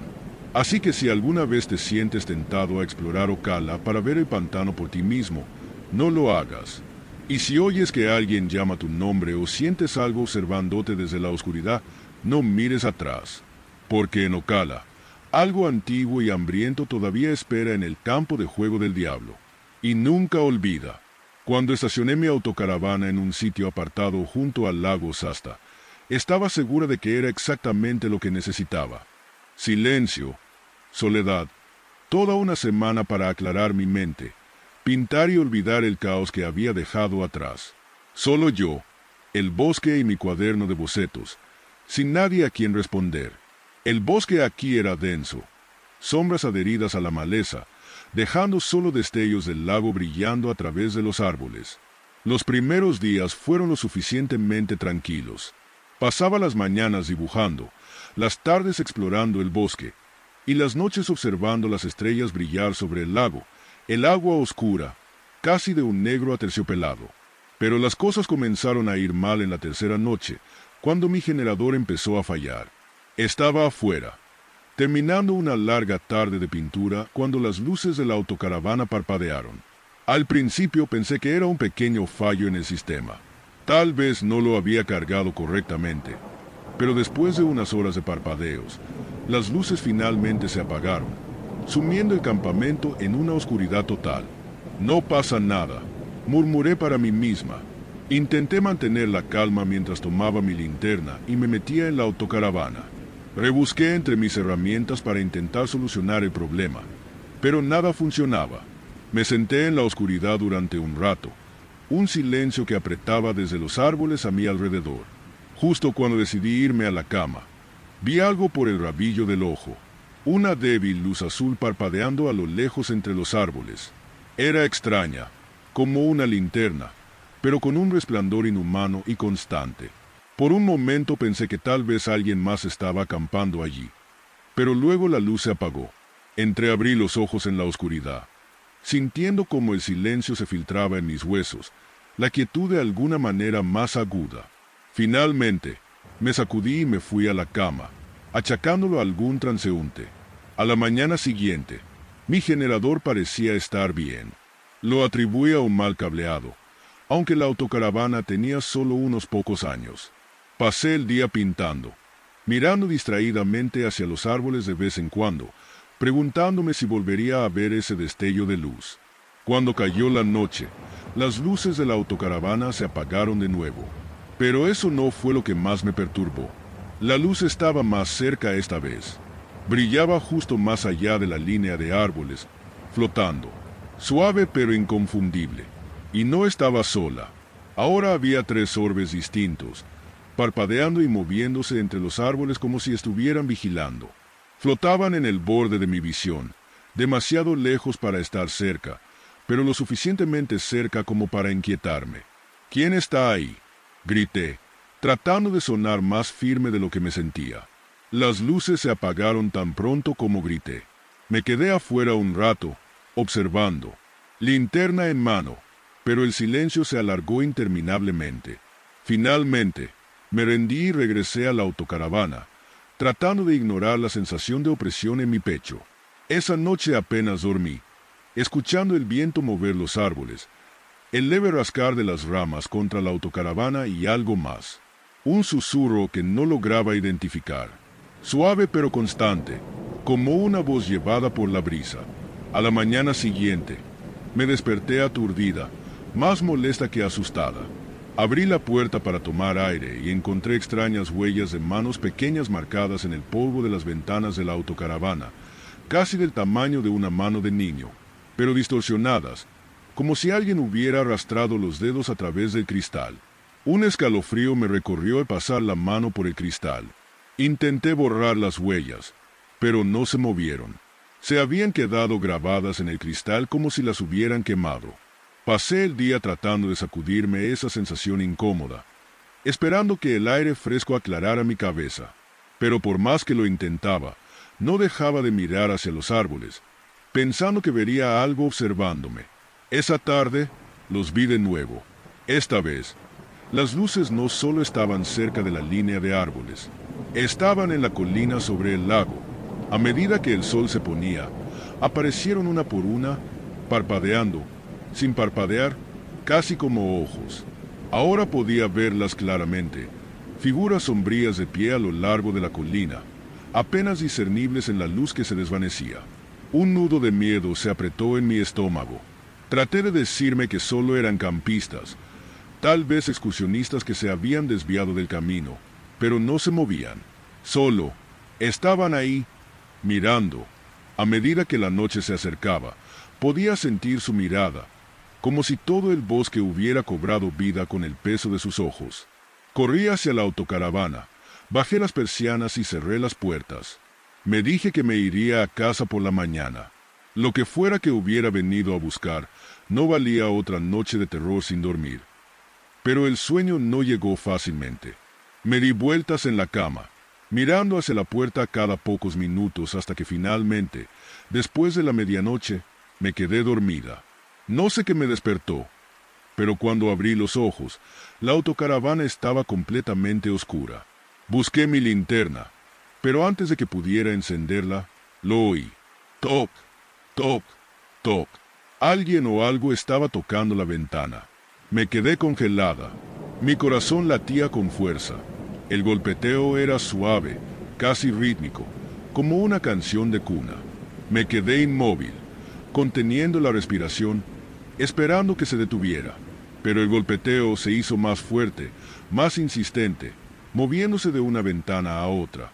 Así que si alguna vez te sientes tentado a explorar Ocala para ver el pantano por ti mismo, no lo hagas. Y si oyes que alguien llama tu nombre o sientes algo observándote desde la oscuridad, no mires atrás. Porque en Ocala, algo antiguo y hambriento todavía espera en el campo de juego del diablo. Y nunca olvida. Cuando estacioné mi autocaravana en un sitio apartado junto al lago Sasta, estaba segura de que era exactamente lo que necesitaba. Silencio, soledad, toda una semana para aclarar mi mente, pintar y olvidar el caos que había dejado atrás. Solo yo, el bosque y mi cuaderno de bocetos, sin nadie a quien responder. El bosque aquí era denso, sombras adheridas a la maleza, dejando solo destellos del lago brillando a través de los árboles. Los primeros días fueron lo suficientemente tranquilos. Pasaba las mañanas dibujando, las tardes explorando el bosque, y las noches observando las estrellas brillar sobre el lago, el agua oscura, casi de un negro aterciopelado. Pero las cosas comenzaron a ir mal en la tercera noche, cuando mi generador empezó a fallar. Estaba afuera, terminando una larga tarde de pintura cuando las luces de la autocaravana parpadearon. Al principio pensé que era un pequeño fallo en el sistema. Tal vez no lo había cargado correctamente, pero después de unas horas de parpadeos, las luces finalmente se apagaron, sumiendo el campamento en una oscuridad total. No pasa nada, murmuré para mí misma. Intenté mantener la calma mientras tomaba mi linterna y me metía en la autocaravana. Rebusqué entre mis herramientas para intentar solucionar el problema, pero nada funcionaba. Me senté en la oscuridad durante un rato, un silencio que apretaba desde los árboles a mi alrededor. Justo cuando decidí irme a la cama, vi algo por el rabillo del ojo, una débil luz azul parpadeando a lo lejos entre los árboles. Era extraña, como una linterna, pero con un resplandor inhumano y constante. Por un momento pensé que tal vez alguien más estaba acampando allí, pero luego la luz se apagó. Entreabrí los ojos en la oscuridad, sintiendo como el silencio se filtraba en mis huesos, la quietud de alguna manera más aguda. Finalmente, me sacudí y me fui a la cama, achacándolo a algún transeúnte. A la mañana siguiente, mi generador parecía estar bien. Lo atribuí a un mal cableado, aunque la autocaravana tenía solo unos pocos años. Pasé el día pintando, mirando distraídamente hacia los árboles de vez en cuando, preguntándome si volvería a ver ese destello de luz. Cuando cayó la noche, las luces de la autocaravana se apagaron de nuevo. Pero eso no fue lo que más me perturbó. La luz estaba más cerca esta vez. Brillaba justo más allá de la línea de árboles, flotando, suave pero inconfundible. Y no estaba sola. Ahora había 3 orbes distintos, parpadeando y moviéndose entre los árboles como si estuvieran vigilando. Flotaban en el borde de mi visión, demasiado lejos para estar cerca, pero lo suficientemente cerca como para inquietarme. ¿Quién está ahí?, grité, tratando de sonar más firme de lo que me sentía. Las luces se apagaron tan pronto como grité. Me quedé afuera un rato, observando, linterna en mano, pero el silencio se alargó interminablemente. Finalmente, me rendí y regresé a la autocaravana, tratando de ignorar la sensación de opresión en mi pecho. Esa noche apenas dormí, escuchando el viento mover los árboles, el leve rascar de las ramas contra la autocaravana y algo más. Un susurro que no lograba identificar, suave pero constante, como una voz llevada por la brisa. A la mañana siguiente, me desperté aturdida, más molesta que asustada. Abrí la puerta para tomar aire y encontré extrañas huellas de manos pequeñas marcadas en el polvo de las ventanas de la autocaravana, casi del tamaño de una mano de niño, pero distorsionadas, como si alguien hubiera arrastrado los dedos a través del cristal. Un escalofrío me recorrió al pasar la mano por el cristal. Intenté borrar las huellas, pero no se movieron. Se habían quedado grabadas en el cristal como si las hubieran quemado. Pasé el día tratando de sacudirme esa sensación incómoda, esperando que el aire fresco aclarara mi cabeza. Pero por más que lo intentaba, no dejaba de mirar hacia los árboles, pensando que vería algo observándome. Esa tarde, los vi de nuevo. Esta vez, las luces no solo estaban cerca de la línea de árboles, estaban en la colina sobre el lago. A medida que el sol se ponía, aparecieron una por una, parpadeando, sin parpadear, casi como ojos. Ahora podía verlas claramente, figuras sombrías de pie a lo largo de la colina, apenas discernibles en la luz que se desvanecía. Un nudo de miedo se apretó en mi estómago. Traté de decirme que solo eran campistas, tal vez excursionistas que se habían desviado del camino, pero no se movían. Solo estaban ahí, mirando. A medida que la noche se acercaba, podía sentir su mirada, como si todo el bosque hubiera cobrado vida con el peso de sus ojos. Corrí hacia la autocaravana, bajé las persianas y cerré las puertas. Me dije que me iría a casa por la mañana. Lo que fuera que hubiera venido a buscar, no valía otra noche de terror sin dormir. Pero el sueño no llegó fácilmente. Me di vueltas en la cama, mirando hacia la puerta cada pocos minutos hasta que finalmente, después de la medianoche, me quedé dormida. No sé qué me despertó, pero cuando abrí los ojos, la autocaravana estaba completamente oscura. Busqué mi linterna, pero antes de que pudiera encenderla, lo oí. Toc, toc, toc. Alguien o algo estaba tocando la ventana. Me quedé congelada. Mi corazón latía con fuerza. El golpeteo era suave, casi rítmico, como una canción de cuna. Me quedé inmóvil, conteniendo la respiración, esperando que se detuviera. Pero el golpeteo se hizo más fuerte, más insistente, moviéndose de una ventana a otra,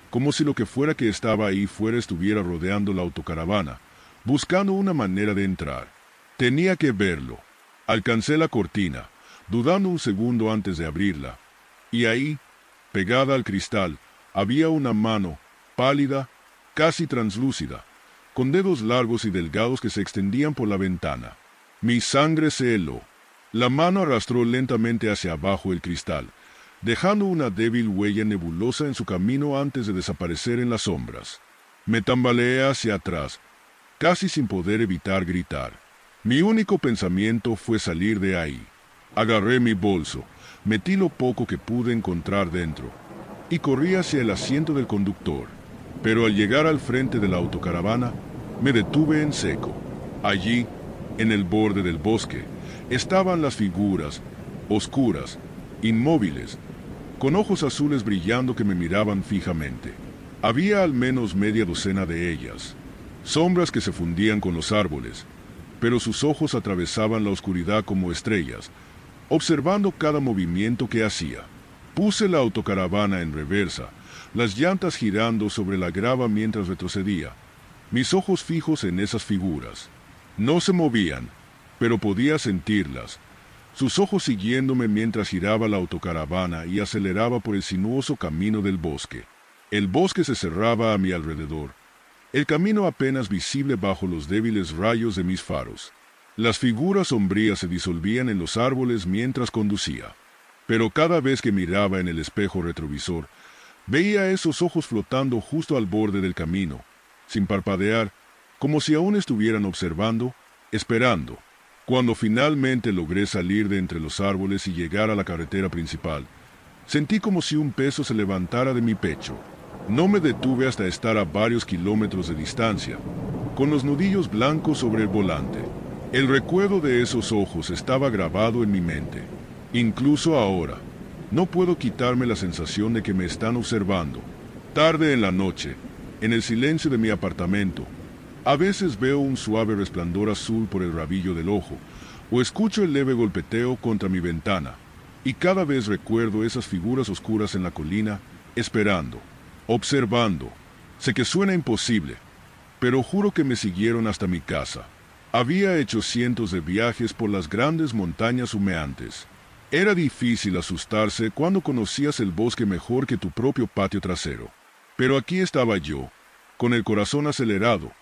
como si lo que fuera que estaba ahí fuera estuviera rodeando la autocaravana, buscando una manera de entrar. Tenía que verlo. Alcancé la cortina, dudando un segundo antes de abrirla, y ahí, pegada al cristal, había una mano, pálida, casi translúcida, con dedos largos y delgados que se extendían por la ventana. Mi sangre se heló. La mano arrastró lentamente hacia abajo el cristal, dejando una débil huella nebulosa en su camino antes de desaparecer en las sombras. Me tambaleé hacia atrás, casi sin poder evitar gritar. Mi único pensamiento fue salir de ahí. Agarré mi bolso, metí lo poco que pude encontrar dentro, y corrí hacia el asiento del conductor. Pero al llegar al frente de la autocaravana, me detuve en seco. Allí, en el borde del bosque, estaban las figuras, oscuras, inmóviles, con ojos azules brillando que me miraban fijamente. Había al menos media docena de ellas, sombras que se fundían con los árboles, pero sus ojos atravesaban la oscuridad como estrellas, observando cada movimiento que hacía. Puse la autocaravana en reversa, las llantas girando sobre la grava mientras retrocedía, mis ojos fijos en esas figuras. No se movían, pero podía sentirlas, sus ojos siguiéndome mientras giraba la autocaravana y aceleraba por el sinuoso camino del bosque. El bosque se cerraba a mi alrededor, el camino apenas visible bajo los débiles rayos de mis faros. Las figuras sombrías se disolvían en los árboles mientras conducía, pero cada vez que miraba en el espejo retrovisor, veía esos ojos flotando justo al borde del camino, sin parpadear, como si aún estuvieran observando, esperando. Cuando finalmente logré salir de entre los árboles y llegar a la carretera principal, sentí como si un peso se levantara de mi pecho. No me detuve hasta estar a varios kilómetros de distancia, con los nudillos blancos sobre el volante. El recuerdo de esos ojos estaba grabado en mi mente. Incluso ahora, no puedo quitarme la sensación de que me están observando. Tarde en la noche, en el silencio de mi apartamento, a veces veo un suave resplandor azul por el rabillo del ojo, o escucho el leve golpeteo contra mi ventana, y cada vez recuerdo esas figuras oscuras en la colina, esperando, observando. Sé que suena imposible, pero juro que me siguieron hasta mi casa. Había hecho cientos de viajes por las grandes montañas humeantes. Era difícil asustarse cuando conocías el bosque mejor que tu propio patio trasero. Pero aquí estaba yo, con el corazón acelerado,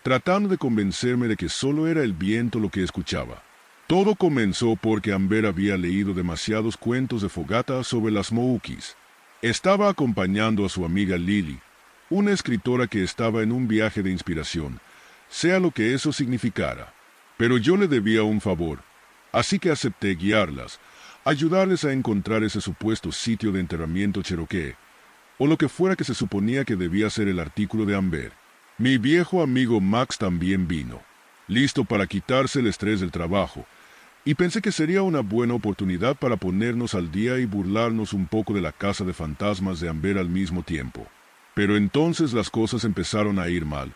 tratando de convencerme de que solo era el viento lo que escuchaba. Todo comenzó porque Amber había leído demasiados cuentos de fogata sobre las Moukis. Estaba acompañando a su amiga Lily, una escritora que estaba en un viaje de inspiración, sea lo que eso significara. Pero yo le debía un favor, así que acepté guiarlas, ayudarles a encontrar ese supuesto sitio de enterramiento cherokee, o lo que fuera que se suponía que debía ser el artículo de Amber. Mi viejo amigo Max también vino, listo para quitarse el estrés del trabajo, y pensé que sería una buena oportunidad para ponernos al día y burlarnos un poco de la casa de fantasmas de Amber al mismo tiempo. Pero entonces las cosas empezaron a ir mal,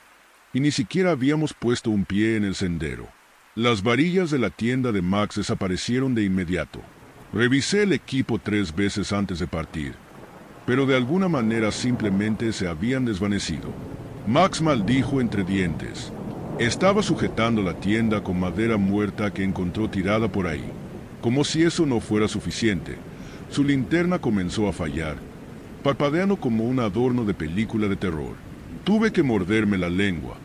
y ni siquiera habíamos puesto un pie en el sendero. Las varillas de la tienda de Max desaparecieron de inmediato. Revisé el equipo 3 veces antes de partir, pero de alguna manera simplemente se habían desvanecido. Max maldijo entre dientes. Estaba sujetando la tienda con madera muerta que encontró tirada por ahí. Como si eso no fuera suficiente, su linterna comenzó a fallar, parpadeando como un adorno de película de terror. Tuve que morderme la lengua,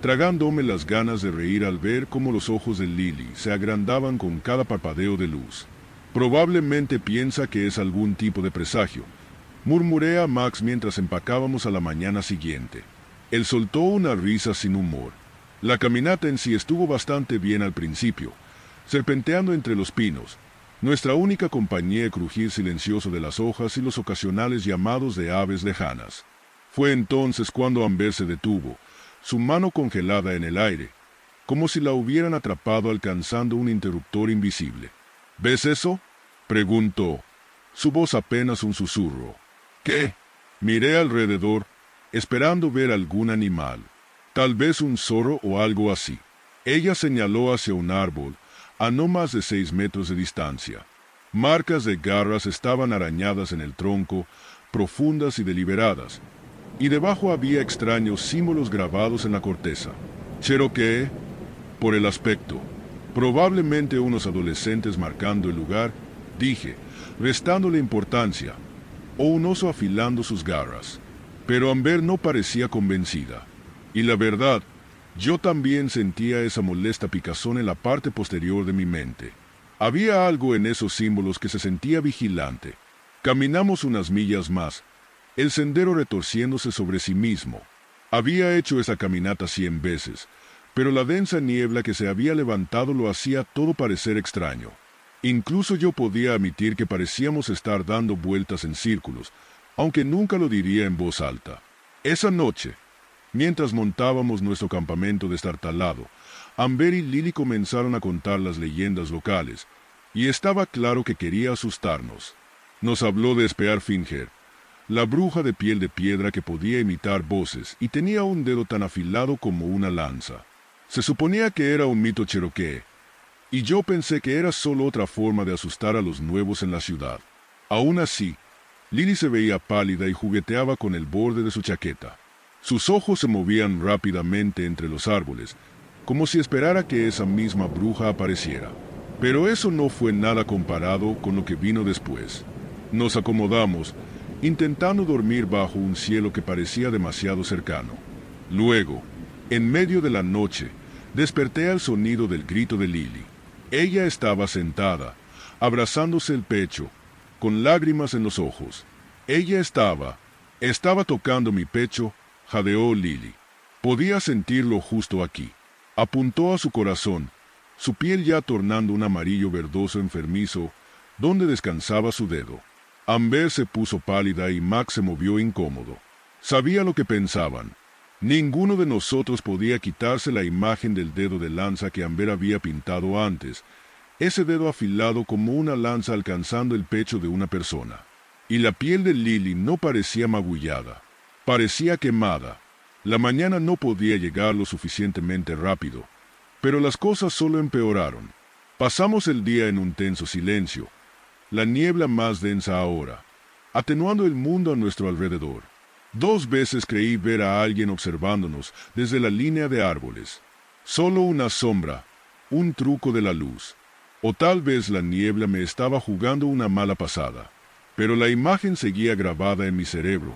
tragándome las ganas de reír al ver cómo los ojos de Lily se agrandaban con cada parpadeo de luz. Probablemente piensa que es algún tipo de presagio, murmuré a Max mientras empacábamos a la mañana siguiente. Él soltó una risa sin humor. La caminata en sí estuvo bastante bien al principio, serpenteando entre los pinos, nuestra única compañía el crujir silencioso de las hojas y los ocasionales llamados de aves lejanas. Fue entonces cuando Amber se detuvo, su mano congelada en el aire, como si la hubieran atrapado alcanzando un interruptor invisible. ¿Ves eso?, preguntó, su voz apenas un susurro. ¿Qué? Miré alrededor, esperando ver algún animal, tal vez un zorro o algo así. Ella señaló hacia un árbol, a no más de 6 metros de distancia. Marcas de garras estaban arañadas en el tronco, profundas y deliberadas, y debajo había extraños símbolos grabados en la corteza. Cherokee, por el aspecto, probablemente unos adolescentes marcando el lugar, dije, restándole importancia, o un oso afilando sus garras. Pero Amber no parecía convencida. Y la verdad, yo también sentía esa molesta picazón en la parte posterior de mi mente. Había algo en esos símbolos que se sentía vigilante. Caminamos unas millas más, el sendero retorciéndose sobre sí mismo. Había hecho esa caminata 100 veces, pero la densa niebla que se había levantado lo hacía todo parecer extraño. Incluso yo podía admitir que parecíamos estar dando vueltas en círculos, aunque nunca lo diría en voz alta. Esa noche, mientras montábamos nuestro campamento destartalado, Amber y Lily comenzaron a contar las leyendas locales, y estaba claro que quería asustarnos. Nos habló de Spearfinger, la bruja de piel de piedra que podía imitar voces y tenía un dedo tan afilado como una lanza. Se suponía que era un mito cherokee, y yo pensé que era solo otra forma de asustar a los nuevos en la ciudad. Aún así, Lily se veía pálida y jugueteaba con el borde de su chaqueta. Sus ojos se movían rápidamente entre los árboles, como si esperara que esa misma bruja apareciera. Pero eso no fue nada comparado con lo que vino después. Nos acomodamos, intentando dormir bajo un cielo que parecía demasiado cercano. Luego, en medio de la noche, desperté al sonido del grito de Lily. Ella estaba sentada, abrazándose el pecho, con lágrimas en los ojos. Ella estaba tocando mi pecho, jadeó Lily. Podía sentirlo justo aquí. Apuntó a su corazón, su piel ya tornando un amarillo verdoso enfermizo, donde descansaba su dedo. Amber se puso pálida y Max se movió incómodo. Sabía lo que pensaban. Ninguno de nosotros podía quitarse la imagen del dedo de lanza que Amber había pintado antes, ese dedo afilado como una lanza alcanzando el pecho de una persona. Y la piel de Lily no parecía magullada, parecía quemada. La mañana no podía llegar lo suficientemente rápido, pero las cosas solo empeoraron. Pasamos el día en un tenso silencio, la niebla más densa ahora, atenuando el mundo a nuestro alrededor. 2 veces creí ver a alguien observándonos desde la línea de árboles. Solo una sombra, un truco de la luz. O tal vez la niebla me estaba jugando una mala pasada. Pero la imagen seguía grabada en mi cerebro,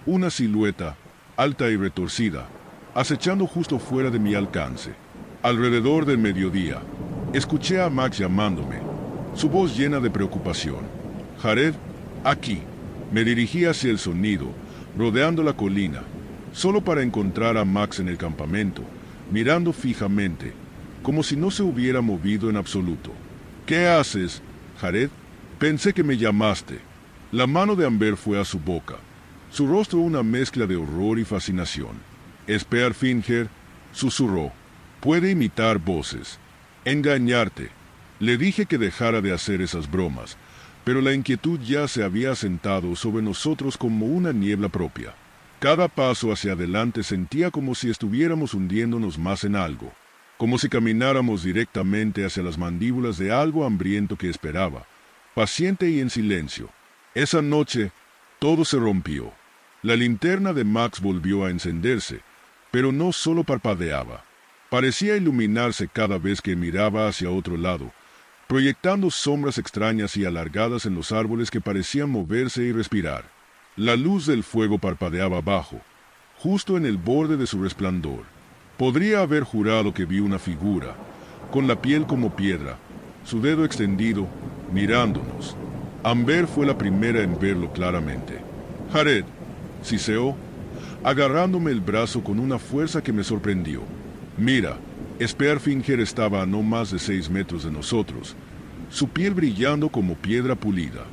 una silueta, alta y retorcida, acechando justo fuera de mi alcance. Alrededor del mediodía, escuché a Max llamándome, su voz llena de preocupación. Jared, aquí. Me dirigí hacia el sonido, rodeando la colina, solo para encontrar a Max en el campamento, mirando fijamente, como si no se hubiera movido en absoluto. ¿Qué haces, Jared? Pensé que me llamaste. La mano de Amber fue a su boca, su rostro una mezcla de horror y fascinación. Spearfinger susurró, puede imitar voces. Engañarte. Le dije que dejara de hacer esas bromas, pero la inquietud ya se había asentado sobre nosotros como una niebla propia. Cada paso hacia adelante sentía como si estuviéramos hundiéndonos más en algo, como si camináramos directamente hacia las mandíbulas de algo hambriento que esperaba, paciente y en silencio. Esa noche, todo se rompió. La linterna de Max volvió a encenderse, pero no solo parpadeaba. Parecía iluminarse cada vez que miraba hacia otro lado, proyectando sombras extrañas y alargadas en los árboles que parecían moverse y respirar. La luz del fuego parpadeaba abajo, justo en el borde de su resplandor. Podría haber jurado que vi una figura, con la piel como piedra, su dedo extendido, mirándonos. Amber fue la primera en verlo claramente. Jared, siseó, agarrándome el brazo con una fuerza que me sorprendió. Mira, Spearfinger estaba a no más de 6 metros de nosotros, su piel brillando como piedra pulida.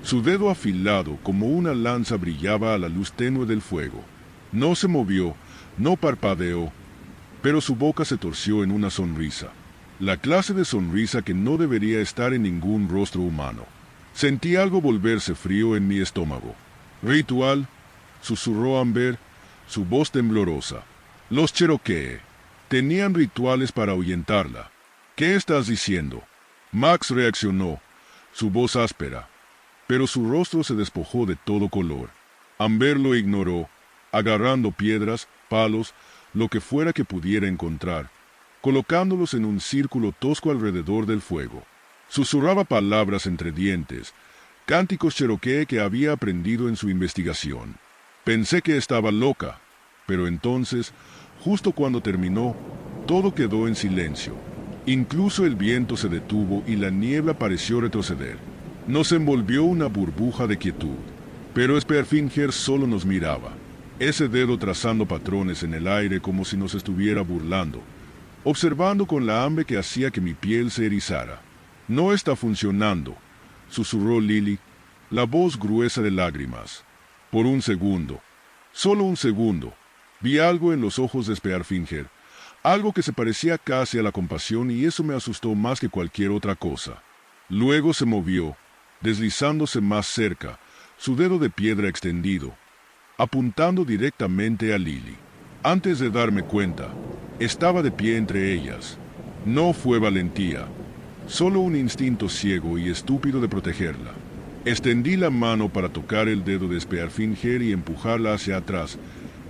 Su dedo afilado como una lanza brillaba a la luz tenue del fuego. No se movió, no parpadeó, pero su boca se torció en una sonrisa. La clase de sonrisa que no debería estar en ningún rostro humano. Sentí algo volverse frío en mi estómago. Ritual, susurró Amber, su voz temblorosa. Los Cherokee tenían rituales para ahuyentarla. ¿Qué estás diciendo? Max reaccionó, su voz áspera, pero su rostro se despojó de todo color. Amber lo ignoró, agarrando piedras, palos, lo que fuera que pudiera encontrar, colocándolos en un círculo tosco alrededor del fuego. Susurraba palabras entre dientes, cánticos cherokee que había aprendido en su investigación. Pensé que estaba loca, pero entonces, justo cuando terminó, todo quedó en silencio. Incluso el viento se detuvo y la niebla pareció retroceder. Nos envolvió una burbuja de quietud, pero Spearfinger solo nos miraba, ese dedo trazando patrones en el aire como si nos estuviera burlando, observando con la hambre que hacía que mi piel se erizara. No está funcionando, susurró Lily, la voz gruesa de lágrimas. Por un segundo, solo un segundo, vi algo en los ojos de Spearfinger, algo que se parecía casi a la compasión y eso me asustó más que cualquier otra cosa. Luego se movió, deslizándose más cerca, su dedo de piedra extendido, apuntando directamente a Lily. Antes de darme cuenta, estaba de pie entre ellas. No fue valentía, solo un instinto ciego y estúpido de protegerla. Extendí la mano para tocar el dedo de Spearfinger y empujarla hacia atrás,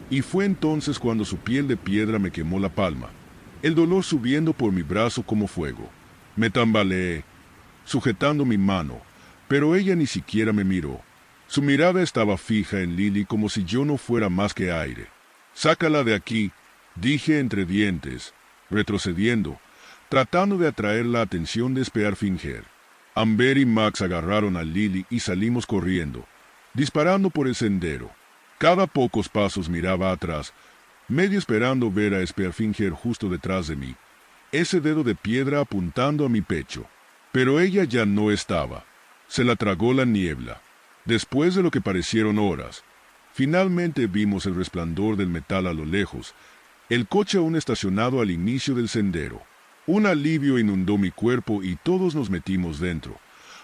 y fue entonces cuando su piel de piedra me quemó la palma, el dolor subiendo por mi brazo como fuego. Me tambaleé, sujetando mi mano, pero ella ni siquiera me miró. Su mirada estaba fija en Lily como si yo no fuera más que aire. «Sácala de aquí», dije entre dientes, retrocediendo, tratando de atraer la atención de Spearfinger. Amber y Max agarraron a Lily y salimos corriendo, disparando por el sendero. Cada pocos pasos miraba atrás, medio esperando ver a Spearfinger justo detrás de mí, ese dedo de piedra apuntando a mi pecho. Pero ella ya no estaba. Se la tragó la niebla. Después de lo que parecieron horas, finalmente vimos el resplandor del metal a lo lejos, el coche aún estacionado al inicio del sendero. Un alivio inundó mi cuerpo y todos nos metimos dentro,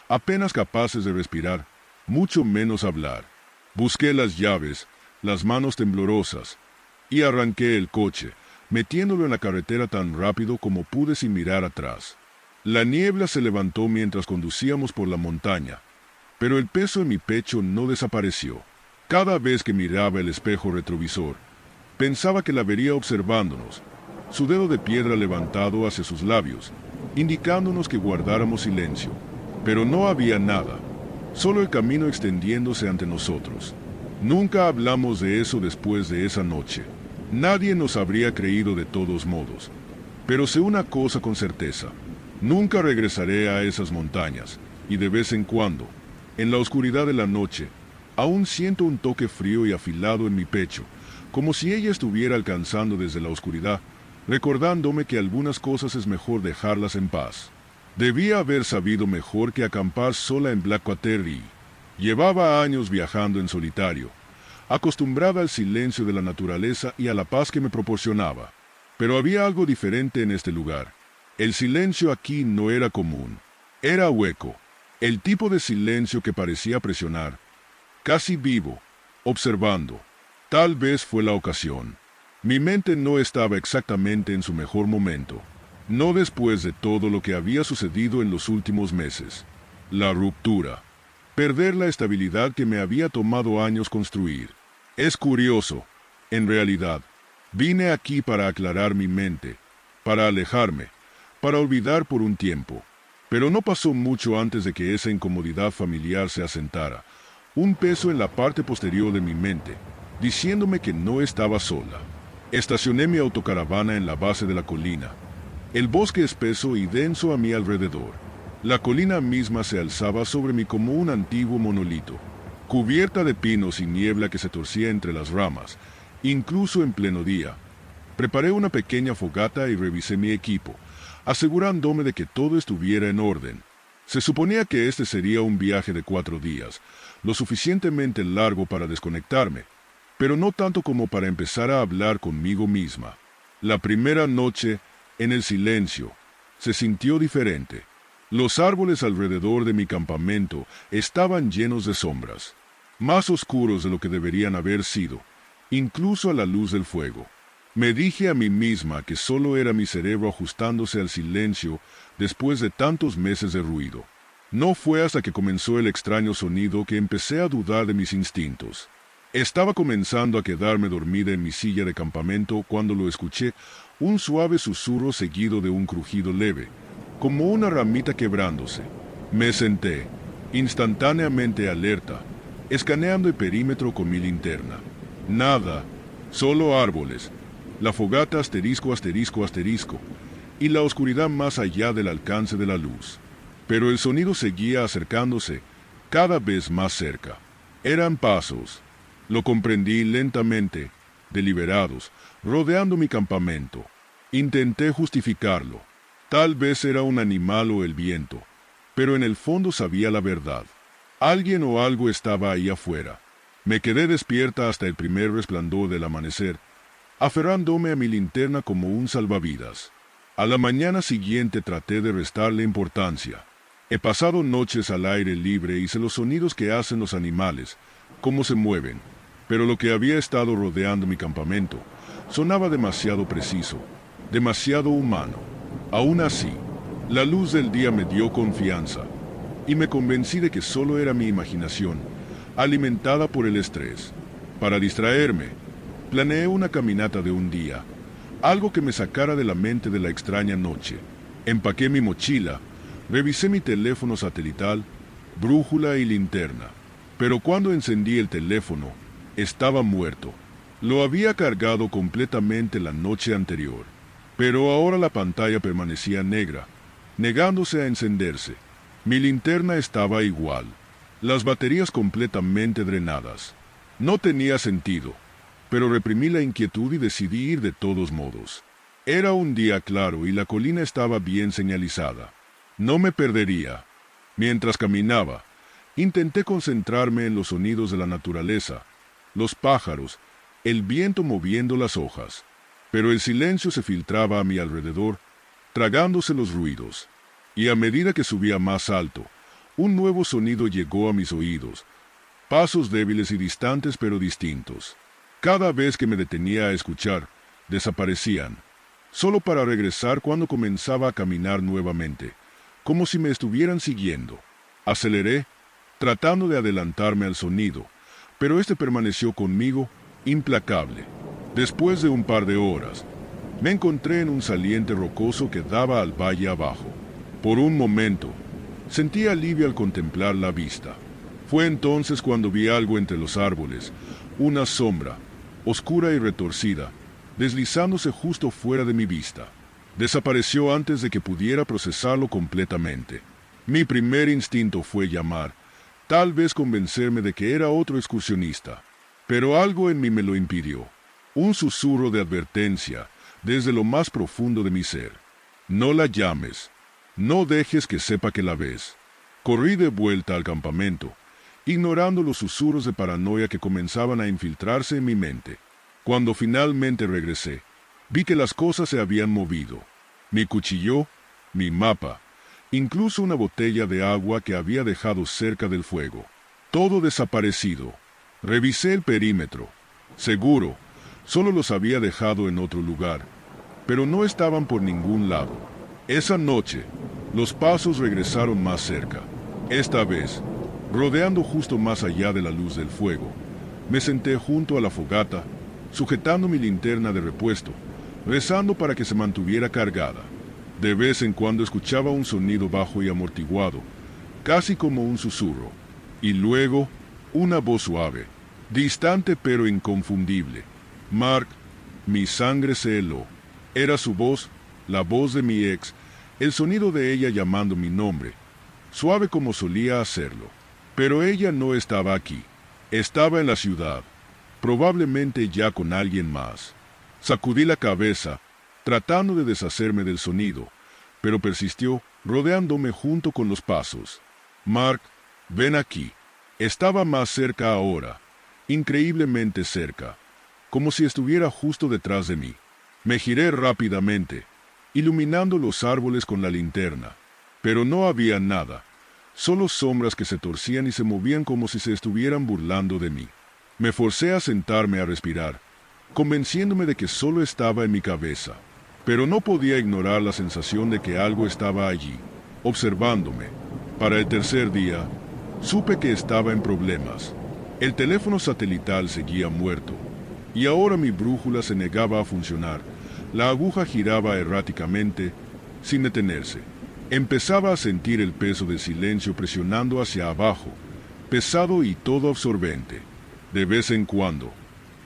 apenas capaces de respirar, mucho menos hablar. Busqué las llaves, las manos temblorosas, y arranqué el coche, metiéndolo en la carretera tan rápido como pude sin mirar atrás. La niebla se levantó mientras conducíamos por la montaña, pero el peso en mi pecho no desapareció. Cada vez que miraba el espejo retrovisor, pensaba que la vería observándonos, su dedo de piedra levantado hacia sus labios, indicándonos que guardáramos silencio. Pero no había nada, solo el camino extendiéndose ante nosotros. Nunca hablamos de eso después de esa noche. Nadie nos habría creído de todos modos. Pero sé una cosa con certeza: nunca regresaré a esas montañas, y de vez en cuando, en la oscuridad de la noche, aún siento un toque frío y afilado en mi pecho, como si ella estuviera alcanzando desde la oscuridad, recordándome que algunas cosas es mejor dejarlas en paz. Debía haber sabido mejor que acampar sola en Blackwater y... Llevaba años viajando en solitario, acostumbrada al silencio de la naturaleza y a la paz que me proporcionaba. Pero había algo diferente en este lugar. El silencio aquí no era común. Era hueco, el tipo de silencio que parecía presionar, casi vivo, observando. Tal vez fue la ocasión. Mi mente no estaba exactamente en su mejor momento, no después de todo lo que había sucedido en los últimos meses. La ruptura, perder la estabilidad que me había tomado años construir. Es curioso, en realidad, vine aquí para aclarar mi mente, para alejarme, para olvidar por un tiempo. Pero no pasó mucho antes de que esa incomodidad familiar se asentara, un peso en la parte posterior de mi mente, diciéndome que no estaba sola. Estacioné mi autocaravana en la base de la colina. El bosque espeso y denso a mi alrededor. La colina misma se alzaba sobre mí como un antiguo monolito, cubierta de pinos y niebla que se torcía entre las ramas, incluso en pleno día. Preparé una pequeña fogata y revisé mi equipo, asegurándome de que todo estuviera en orden. Se suponía que este sería un viaje de 4 días, lo suficientemente largo para desconectarme, pero no tanto como para empezar a hablar conmigo misma. La primera noche, en el silencio, se sintió diferente. Los árboles alrededor de mi campamento estaban llenos de sombras, más oscuros de lo que deberían haber sido, incluso a la luz del fuego. Me dije a mí misma que solo era mi cerebro ajustándose al silencio después de tantos meses de ruido. No fue hasta que comenzó el extraño sonido que empecé a dudar de mis instintos. Estaba comenzando a quedarme dormida en mi silla de campamento cuando lo escuché, un suave susurro seguido de un crujido leve, como una ramita quebrándose. Me senté, instantáneamente alerta, escaneando el perímetro con mi linterna. Nada, solo árboles, la fogata asterisco asterisco asterisco, y la oscuridad más allá del alcance de la luz. Pero el sonido seguía acercándose, cada vez más cerca. Eran pasos. Lo comprendí lentamente, deliberados, rodeando mi campamento. Intenté justificarlo. Tal vez era un animal o el viento, pero en el fondo sabía la verdad. Alguien o algo estaba ahí afuera. Me quedé despierta hasta el primer resplandor del amanecer, aferrándome a mi linterna como un salvavidas. A la mañana siguiente traté de restarle importancia. He pasado noches al aire libre y sé los sonidos que hacen los animales, cómo se mueven, pero lo que había estado rodeando mi campamento sonaba demasiado preciso, demasiado humano. Aún así, la luz del día me dio confianza y me convencí de que solo era mi imaginación, alimentada por el estrés. Para distraerme, planeé una caminata de un día, algo que me sacara de la mente de la extraña noche. Empaqué mi mochila, revisé mi teléfono satelital, brújula y linterna, pero cuando encendí el teléfono, estaba muerto. Lo había cargado completamente la noche anterior, pero ahora la pantalla permanecía negra, negándose a encenderse. Mi linterna estaba igual, las baterías completamente drenadas. No tenía sentido, pero reprimí la inquietud y decidí ir de todos modos. Era un día claro y la colina estaba bien señalizada. No me perdería. Mientras caminaba, intenté concentrarme en los sonidos de la naturaleza, los pájaros, el viento moviendo las hojas, pero el silencio se filtraba a mi alrededor, tragándose los ruidos. Y a medida que subía más alto, un nuevo sonido llegó a mis oídos, pasos débiles y distantes pero distintos. Cada vez que me detenía a escuchar, desaparecían, solo para regresar cuando comenzaba a caminar nuevamente, como si me estuvieran siguiendo. Aceleré, tratando de adelantarme al sonido, pero este permaneció conmigo, implacable. Después de un par de horas, me encontré en un saliente rocoso que daba al valle abajo. Por un momento, sentí alivio al contemplar la vista. Fue entonces cuando vi algo entre los árboles, una sombra, oscura y retorcida, deslizándose justo fuera de mi vista. Desapareció antes de que pudiera procesarlo completamente. Mi primer instinto fue llamar, tal vez convencerme de que era otro excursionista, pero algo en mí me lo impidió. Un susurro de advertencia desde lo más profundo de mi ser. No la llames, no dejes que sepa que la ves. Corrí de vuelta al campamento, ignorando los susurros de paranoia que comenzaban a infiltrarse en mi mente. Cuando finalmente regresé, vi que las cosas se habían movido. Mi cuchillo, mi mapa, incluso una botella de agua que había dejado cerca del fuego. Todo desaparecido. Revisé el perímetro. Seguro, solo los había dejado en otro lugar, pero no estaban por ningún lado. Esa noche, los pasos regresaron más cerca. Esta vez, rodeando justo más allá de la luz del fuego, me senté junto a la fogata, sujetando mi linterna de repuesto, rezando para que se mantuviera cargada. De vez en cuando escuchaba un sonido bajo y amortiguado, casi como un susurro, y luego una voz suave, distante pero inconfundible. Mark, mi sangre se heló. Era su voz, la voz de mi ex, el sonido de ella llamando mi nombre, suave como solía hacerlo. Pero ella no estaba aquí, estaba en la ciudad, probablemente ya con alguien más. Sacudí la cabeza, tratando de deshacerme del sonido, pero persistió, rodeándome junto con los pasos. Mark, ven aquí. Estaba más cerca ahora, increíblemente cerca, como si estuviera justo detrás de mí. Me giré rápidamente, iluminando los árboles con la linterna, pero no había nada, solo sombras que se torcían y se movían como si se estuvieran burlando de mí. Me forcé a sentarme a respirar, convenciéndome de que solo estaba en mi cabeza, pero no podía ignorar la sensación de que algo estaba allí, observándome. Para el tercer día, supe que estaba en problemas. El teléfono satelital seguía muerto, y ahora mi brújula se negaba a funcionar. La aguja giraba erráticamente, sin detenerse. Empezaba a sentir el peso del silencio presionando hacia abajo, pesado y todo absorbente. De vez en cuando,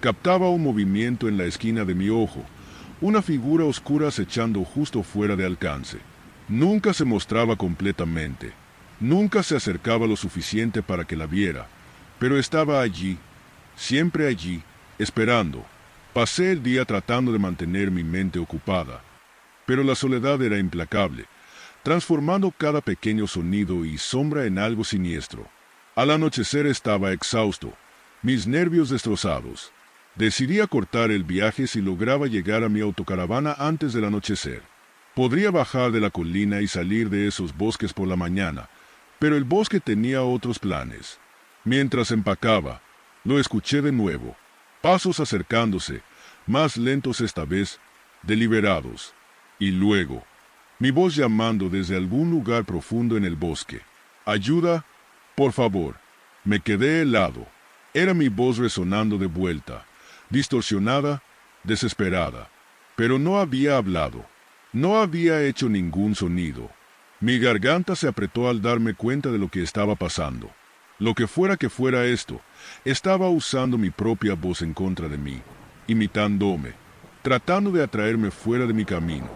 captaba un movimiento en la esquina de mi ojo, una figura oscura acechando justo fuera de alcance. Nunca se mostraba completamente, nunca se acercaba lo suficiente para que la viera, pero estaba allí, siempre allí, esperando. Pasé el día tratando de mantener mi mente ocupada, pero la soledad era implacable, transformando cada pequeño sonido y sombra en algo siniestro. Al anochecer estaba exhausto, mis nervios destrozados. Decidí acortar el viaje si lograba llegar a mi autocaravana antes del anochecer. Podría bajar de la colina y salir de esos bosques por la mañana, pero el bosque tenía otros planes. Mientras empacaba, lo escuché de nuevo, pasos acercándose, más lentos esta vez, deliberados. Y luego, mi voz llamando desde algún lugar profundo en el bosque. «Ayuda, por favor». Me quedé helado. Era mi voz resonando de vuelta, distorsionada, desesperada. Pero no había hablado. No había hecho ningún sonido. Mi garganta se apretó al darme cuenta de lo que estaba pasando. Lo que fuera esto, estaba usando mi propia voz en contra de mí, imitándome, tratando de atraerme fuera de mi camino.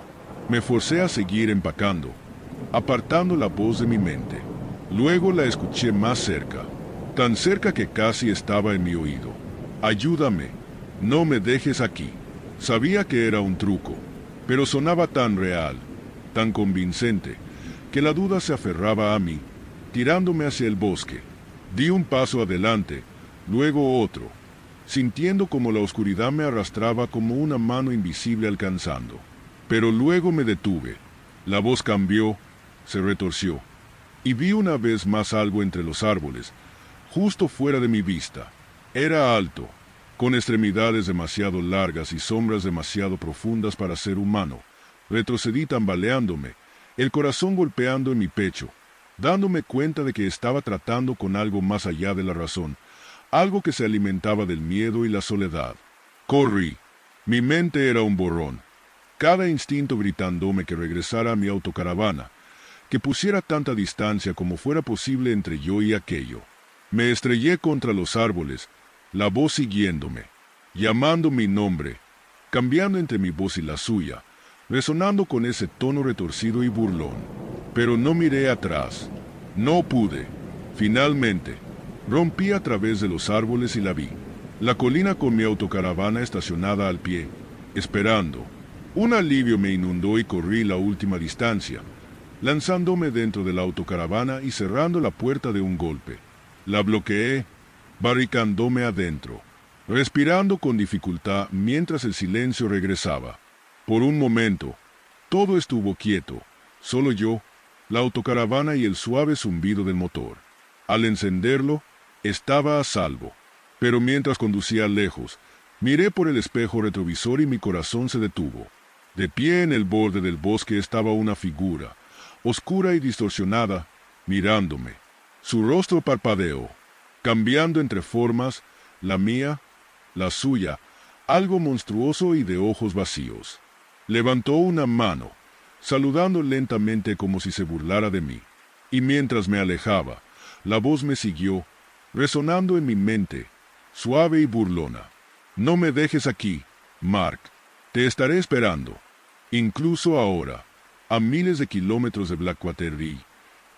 Me forcé a seguir empacando, apartando la voz de mi mente. Luego la escuché más cerca, tan cerca que casi estaba en mi oído. «Ayúdame, no me dejes aquí». Sabía que era un truco, pero sonaba tan real, tan convincente, que la duda se aferraba a mí, tirándome hacia el bosque. Di un paso adelante, luego otro, sintiendo como la oscuridad me arrastraba como una mano invisible alcanzando. Pero luego me detuve. La voz cambió, se retorció, y vi una vez más algo entre los árboles, justo fuera de mi vista. Era alto, con extremidades demasiado largas y sombras demasiado profundas para ser humano. Retrocedí tambaleándome, el corazón golpeando en mi pecho, dándome cuenta de que estaba tratando con algo más allá de la razón, algo que se alimentaba del miedo y la soledad. Corrí. Mi mente era un borrón, cada instinto gritándome que regresara a mi autocaravana, que pusiera tanta distancia como fuera posible entre yo y aquello. Me estrellé contra los árboles, la voz siguiéndome, llamando mi nombre, cambiando entre mi voz y la suya, resonando con ese tono retorcido y burlón. Pero no miré atrás. No pude. Finalmente, rompí a través de los árboles y la vi. La colina con mi autocaravana estacionada al pie, esperando. Un alivio me inundó y corrí la última distancia, lanzándome dentro de la autocaravana y cerrando la puerta de un golpe. La bloqueé, barricándome adentro, respirando con dificultad mientras el silencio regresaba. Por un momento, todo estuvo quieto, solo yo, la autocaravana y el suave zumbido del motor. Al encenderlo, estaba a salvo, pero mientras conducía lejos, miré por el espejo retrovisor y mi corazón se detuvo. De pie en el borde del bosque estaba una figura, oscura y distorsionada, mirándome. Su rostro parpadeó, cambiando entre formas, la mía, la suya, algo monstruoso y de ojos vacíos. Levantó una mano, saludando lentamente como si se burlara de mí, y mientras me alejaba, la voz me siguió, resonando en mi mente, suave y burlona. «No me dejes aquí, Mark. Te estaré esperando». Incluso ahora, a miles de kilómetros de Blackwater,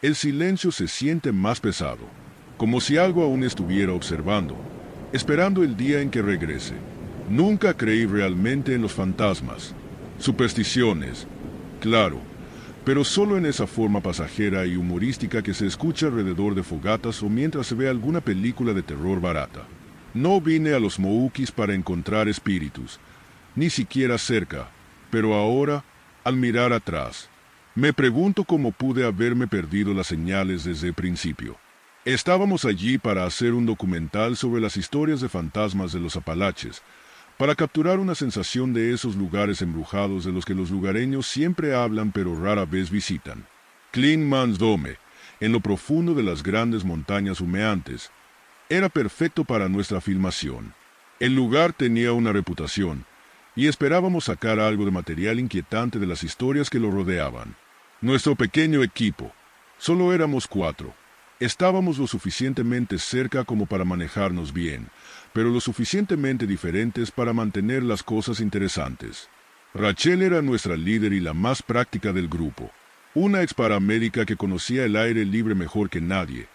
el silencio se siente más pesado, como si algo aún estuviera observando, esperando el día en que regrese. Nunca creí realmente en los fantasmas. Supersticiones, claro, pero solo en esa forma pasajera y humorística que se escucha alrededor de fogatas o mientras se ve alguna película de terror barata. No vine a los Moukis para encontrar espíritus, ni siquiera cerca, pero ahora, al mirar atrás, me pregunto cómo pude haberme perdido las señales desde el principio. Estábamos allí para hacer un documental sobre las historias de fantasmas de los Apalaches, para capturar una sensación de esos lugares embrujados de los que los lugareños siempre hablan pero rara vez visitan. Clean Man's Dome, en lo profundo de las grandes montañas humeantes, era perfecto para nuestra filmación. El lugar tenía una reputación, y esperábamos sacar algo de material inquietante de las historias que lo rodeaban. Nuestro pequeño equipo, solo éramos 4. Estábamos lo suficientemente cerca como para manejarnos bien, pero lo suficientemente diferentes para mantener las cosas interesantes. Rachel era nuestra líder y la más práctica del grupo, una exparamédica que conocía el aire libre mejor que nadie.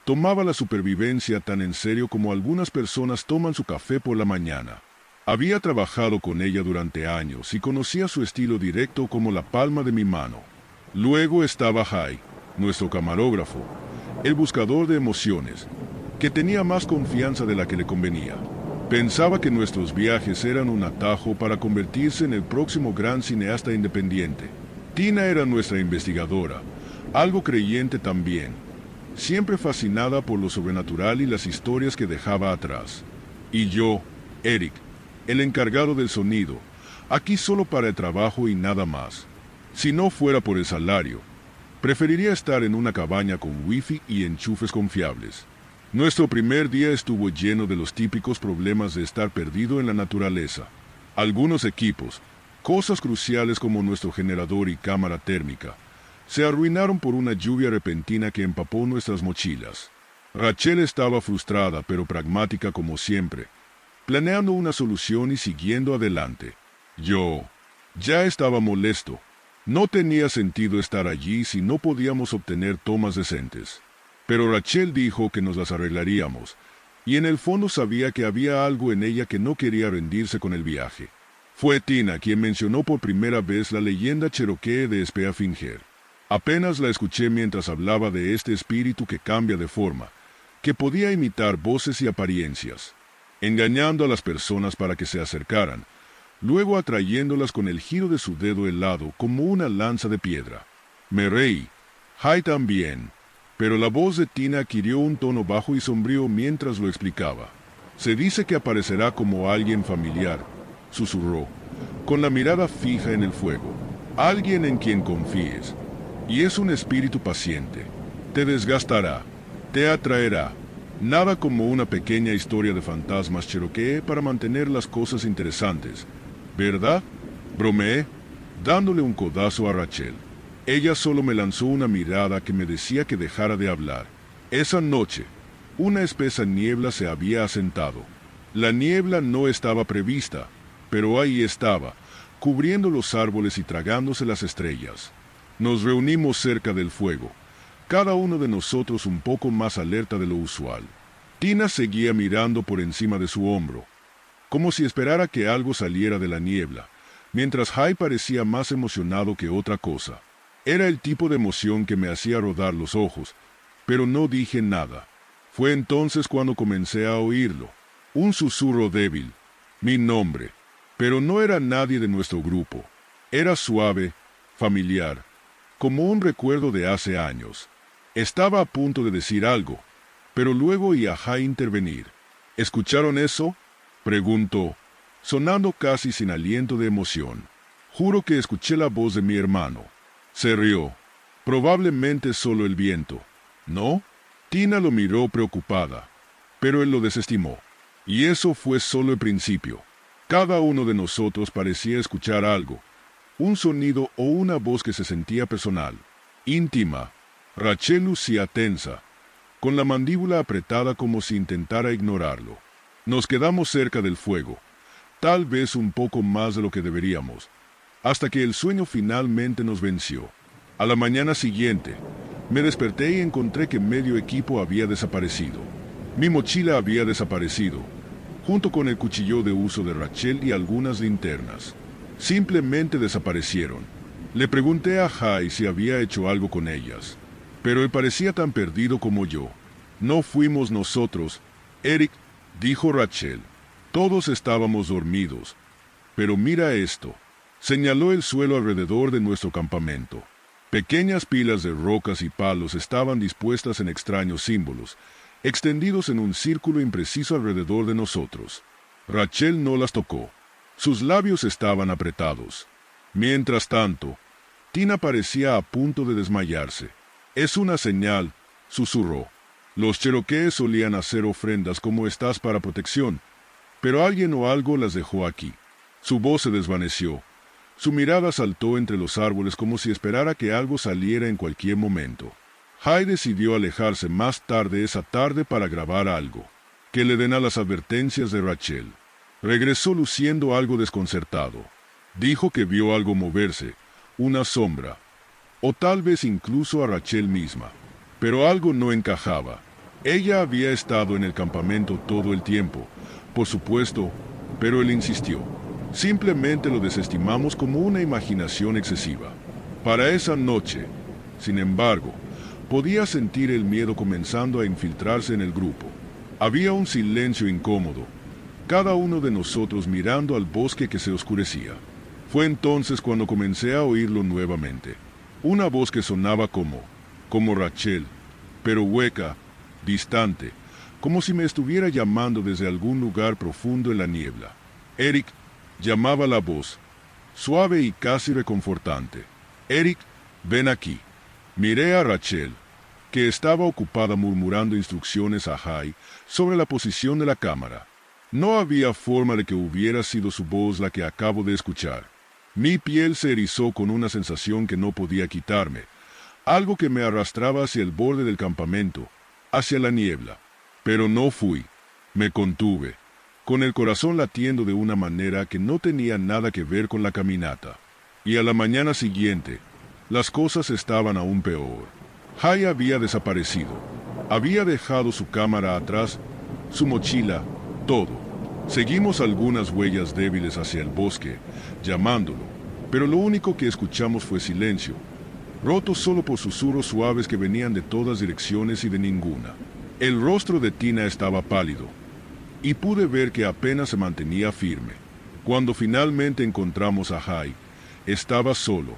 Tomaba la supervivencia tan en serio como algunas personas toman su café por la mañana. Había trabajado con ella durante años y conocía su estilo directo como la palma de mi mano. Luego estaba Jai, nuestro camarógrafo, el buscador de emociones, que tenía más confianza de la que le convenía. Pensaba que nuestros viajes eran un atajo para convertirse en el próximo gran cineasta independiente. Tina era nuestra investigadora, algo creyente también, siempre fascinada por lo sobrenatural y las historias que dejaba atrás. Y yo, Eric, el encargado del sonido, aquí solo para el trabajo y nada más. Si no fuera por el salario, preferiría estar en una cabaña con wifi y enchufes confiables. Nuestro primer día estuvo lleno de los típicos problemas de estar perdido en la naturaleza. Algunos equipos, cosas cruciales como nuestro generador y cámara térmica, se arruinaron por una lluvia repentina que empapó nuestras mochilas. Rachel estaba frustrada pero pragmática como siempre, planeando una solución y siguiendo adelante. Yo ya estaba molesto. No tenía sentido estar allí si no podíamos obtener tomas decentes. Pero Rachel dijo que nos las arreglaríamos, y en el fondo sabía que había algo en ella que no quería rendirse con el viaje. Fue Tina quien mencionó por primera vez la leyenda cherokee de Speafinger. Apenas la escuché mientras hablaba de este espíritu que cambia de forma, que podía imitar voces y apariencias, engañando a las personas para que se acercaran, luego atrayéndolas con el giro de su dedo helado como una lanza de piedra. Me reí, Hai también, pero la voz de Tina adquirió un tono bajo y sombrío mientras lo explicaba. Se dice que aparecerá como alguien familiar, susurró, con la mirada fija en el fuego, alguien en quien confíes, y es un espíritu paciente. Te desgastará, te atraerá, nada como una pequeña historia de fantasmas cherokee para mantener las cosas interesantes, ¿verdad? Bromeé, dándole un codazo a Rachel. Ella solo me lanzó una mirada que me decía que dejara de hablar. Esa noche, una espesa niebla se había asentado. La niebla no estaba prevista, pero ahí estaba, cubriendo los árboles y tragándose las estrellas. Nos reunimos cerca del fuego, cada uno de nosotros un poco más alerta de lo usual. Tina seguía mirando por encima de su hombro, como si esperara que algo saliera de la niebla, mientras Hai parecía más emocionado que otra cosa. Era el tipo de emoción que me hacía rodar los ojos, pero no dije nada. Fue entonces cuando comencé a oírlo, un susurro débil, mi nombre, pero no era nadie de nuestro grupo. Era suave, familiar, como un recuerdo de hace años. Estaba a punto de decir algo, pero luego oí a Hai intervenir. ¿Escucharon eso?, preguntó, sonando casi sin aliento de emoción. Juro que escuché la voz de mi hermano. Se rió. Probablemente solo el viento. ¿No? Tina lo miró preocupada, pero él lo desestimó. Y eso fue solo el principio. Cada uno de nosotros parecía escuchar algo, un sonido o una voz que se sentía personal, íntima. Rachel lucía tensa, con la mandíbula apretada como si intentara ignorarlo. Nos quedamos cerca del fuego, tal vez un poco más de lo que deberíamos, hasta que el sueño finalmente nos venció. A la mañana siguiente, me desperté y encontré que medio equipo había desaparecido. Mi mochila había desaparecido, junto con el cuchillo de uso de Rachel y algunas linternas. Simplemente desaparecieron. Le pregunté a Hai si había hecho algo con ellas, pero él parecía tan perdido como yo. No fuimos nosotros, Eric, dijo Rachel. Todos estábamos dormidos. Pero mira esto. Señaló el suelo alrededor de nuestro campamento. Pequeñas pilas de rocas y palos estaban dispuestas en extraños símbolos, extendidos en un círculo impreciso alrededor de nosotros. Rachel no las tocó. Sus labios estaban apretados. Mientras tanto, Tina parecía a punto de desmayarse. Es una señal, susurró. Los cherokees solían hacer ofrendas como estas para protección, pero alguien o algo las dejó aquí. Su voz se desvaneció. Su mirada saltó entre los árboles como si esperara que algo saliera en cualquier momento. Hai decidió alejarse más tarde esa tarde para grabar algo, que le den a las advertencias de Rachel. Regresó luciendo algo desconcertado. Dijo que vio algo moverse, una sombra, o tal vez incluso a Rachel misma. Pero algo no encajaba. Ella había estado en el campamento todo el tiempo, por supuesto, pero él insistió. Simplemente lo desestimamos como una imaginación excesiva. Para esa noche, sin embargo, podía sentir el miedo comenzando a infiltrarse en el grupo. Había un silencio incómodo, cada uno de nosotros mirando al bosque que se oscurecía. Fue entonces cuando comencé a oírlo nuevamente. Una voz que sonaba como Rachel, pero hueca, distante, como si me estuviera llamando desde algún lugar profundo en la niebla. Eric, llamaba la voz, suave y casi reconfortante. Eric, ven aquí. Miré a Rachel, que estaba ocupada murmurando instrucciones a Jai sobre la posición de la cámara. No había forma de que hubiera sido su voz la que acabo de escuchar. Mi piel se erizó con una sensación que no podía quitarme, algo que me arrastraba hacia el borde del campamento, hacia la niebla. Pero no fui. Me contuve, con el corazón latiendo de una manera que no tenía nada que ver con la caminata. Y a la mañana siguiente, las cosas estaban aún peor. Jai había desaparecido. Había dejado su cámara atrás, su mochila, todo. Seguimos algunas huellas débiles hacia el bosque, llamándolo, pero lo único que escuchamos fue silencio, roto solo por susurros suaves que venían de todas direcciones y de ninguna. El rostro de Tina estaba pálido, y pude ver que apenas se mantenía firme. Cuando finalmente encontramos a Jai, estaba solo,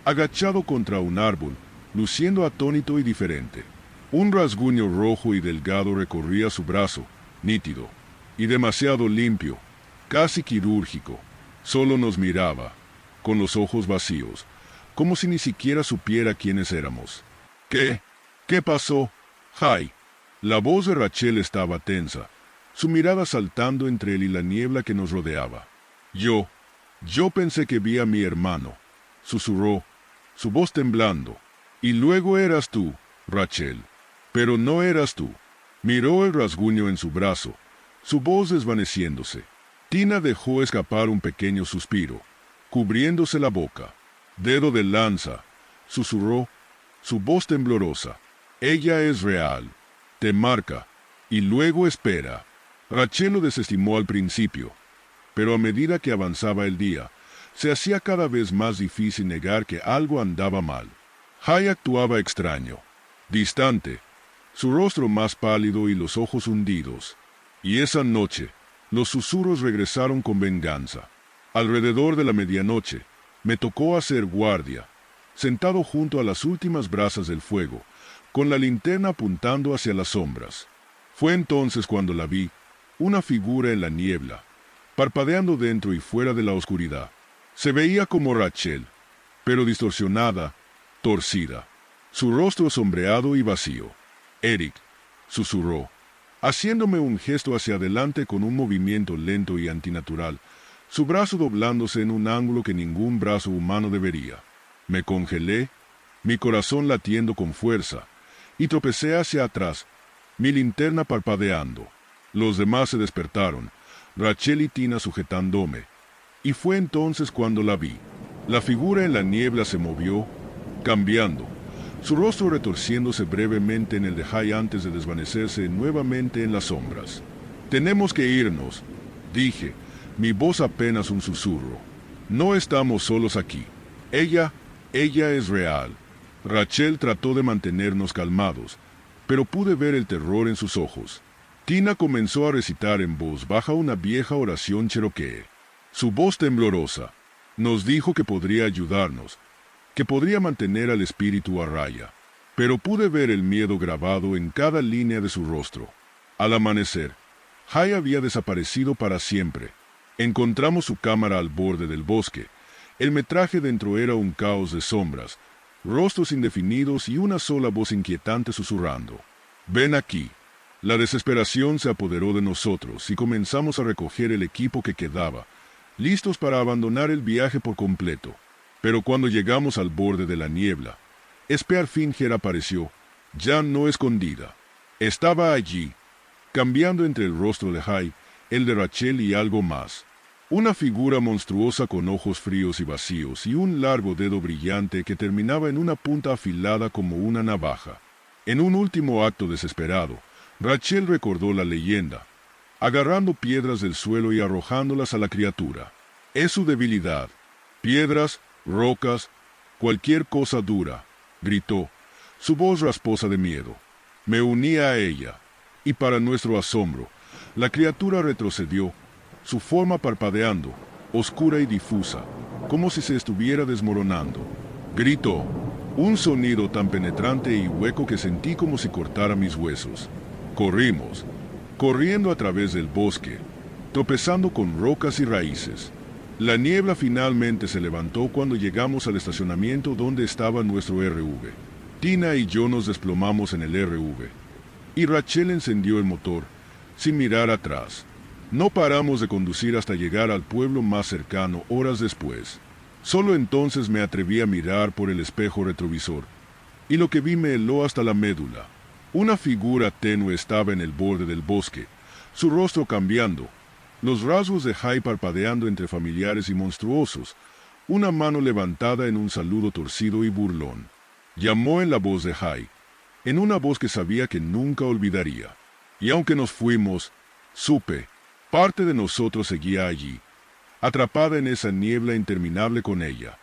agachado contra un árbol, luciendo atónito y diferente. Un rasguño rojo y delgado recorría su brazo, nítido, y demasiado limpio, casi quirúrgico. Solo nos miraba, con los ojos vacíos, como si ni siquiera supiera quiénes éramos. ¿Qué? ¿Qué pasó? Jai. La voz de Rachel estaba tensa, su mirada saltando entre él y la niebla que nos rodeaba. Yo pensé que vi a mi hermano, susurró, su voz temblando. Y luego eras tú, Rachel. Pero no eras tú. Miró el rasguño en su brazo, su voz desvaneciéndose. Tina dejó escapar un pequeño suspiro, cubriéndose la boca. Dedo de lanza, susurró, su voz temblorosa. Ella es real, te marca, y luego espera. Rachel lo desestimó al principio, pero a medida que avanzaba el día, se hacía cada vez más difícil negar que algo andaba mal. Jai actuaba extraño, distante, su rostro más pálido y los ojos hundidos. Y esa noche, los susurros regresaron con venganza. Alrededor de la medianoche, me tocó hacer guardia, sentado junto a las últimas brasas del fuego, con la linterna apuntando hacia las sombras. Fue entonces cuando la vi, una figura en la niebla, parpadeando dentro y fuera de la oscuridad. Se veía como Rachel, pero distorsionada, torcida, su rostro sombreado y vacío. Eric, susurró, haciéndome un gesto hacia adelante con un movimiento lento y antinatural, su brazo doblándose en un ángulo que ningún brazo humano debería. Me congelé, mi corazón latiendo con fuerza, y tropecé hacia atrás, mi linterna parpadeando. Los demás se despertaron, Rachel y Tina sujetándome, y fue entonces cuando la vi. La figura en la niebla se movió, cambiando, su rostro retorciéndose brevemente en el de Jai antes de desvanecerse nuevamente en las sombras. «Tenemos que irnos», dije, mi voz apenas un susurro. «No estamos solos aquí. Ella es real». Rachel trató de mantenernos calmados, pero pude ver el terror en sus ojos. Tina comenzó a recitar en voz baja una vieja oración cherokee. Su voz temblorosa nos dijo que podría ayudarnos, que podría mantener al espíritu a raya, pero pude ver el miedo grabado en cada línea de su rostro. Al amanecer, Jai había desaparecido para siempre. Encontramos su cámara al borde del bosque. El metraje dentro era un caos de sombras, rostros indefinidos y una sola voz inquietante susurrando. «Ven aquí». La desesperación se apoderó de nosotros y comenzamos a recoger el equipo que quedaba, listos para abandonar el viaje por completo. Pero cuando llegamos al borde de la niebla, Spearfinger apareció, ya no escondida. Estaba allí, cambiando entre el rostro de Jai, el de Rachel y algo más. Una figura monstruosa con ojos fríos y vacíos y un largo dedo brillante que terminaba en una punta afilada como una navaja. En un último acto desesperado, Rachel recordó la leyenda, agarrando piedras del suelo y arrojándolas a la criatura. Es su debilidad. Piedras, rocas, cualquier cosa dura, gritó, su voz rasposa de miedo. Me uní a ella, y para nuestro asombro, la criatura retrocedió, su forma parpadeando, oscura y difusa, como si se estuviera desmoronando. Gritó, un sonido tan penetrante y hueco que sentí como si cortara mis huesos. Corrimos, corriendo a través del bosque, tropezando con rocas y raíces. La niebla finalmente se levantó cuando llegamos al estacionamiento donde estaba nuestro RV. Tina y yo nos desplomamos en el RV, y Rachel encendió el motor, sin mirar atrás. No paramos de conducir hasta llegar al pueblo más cercano horas después. Solo entonces me atreví a mirar por el espejo retrovisor, y lo que vi me heló hasta la médula. Una figura tenue estaba en el borde del bosque, su rostro cambiando, los rasgos de Jai parpadeando entre familiares y monstruosos, una mano levantada en un saludo torcido y burlón. Llamó en la voz de Jai, en una voz que sabía que nunca olvidaría. Y aunque nos fuimos, supe, parte de nosotros seguía allí, atrapada en esa niebla interminable con ella.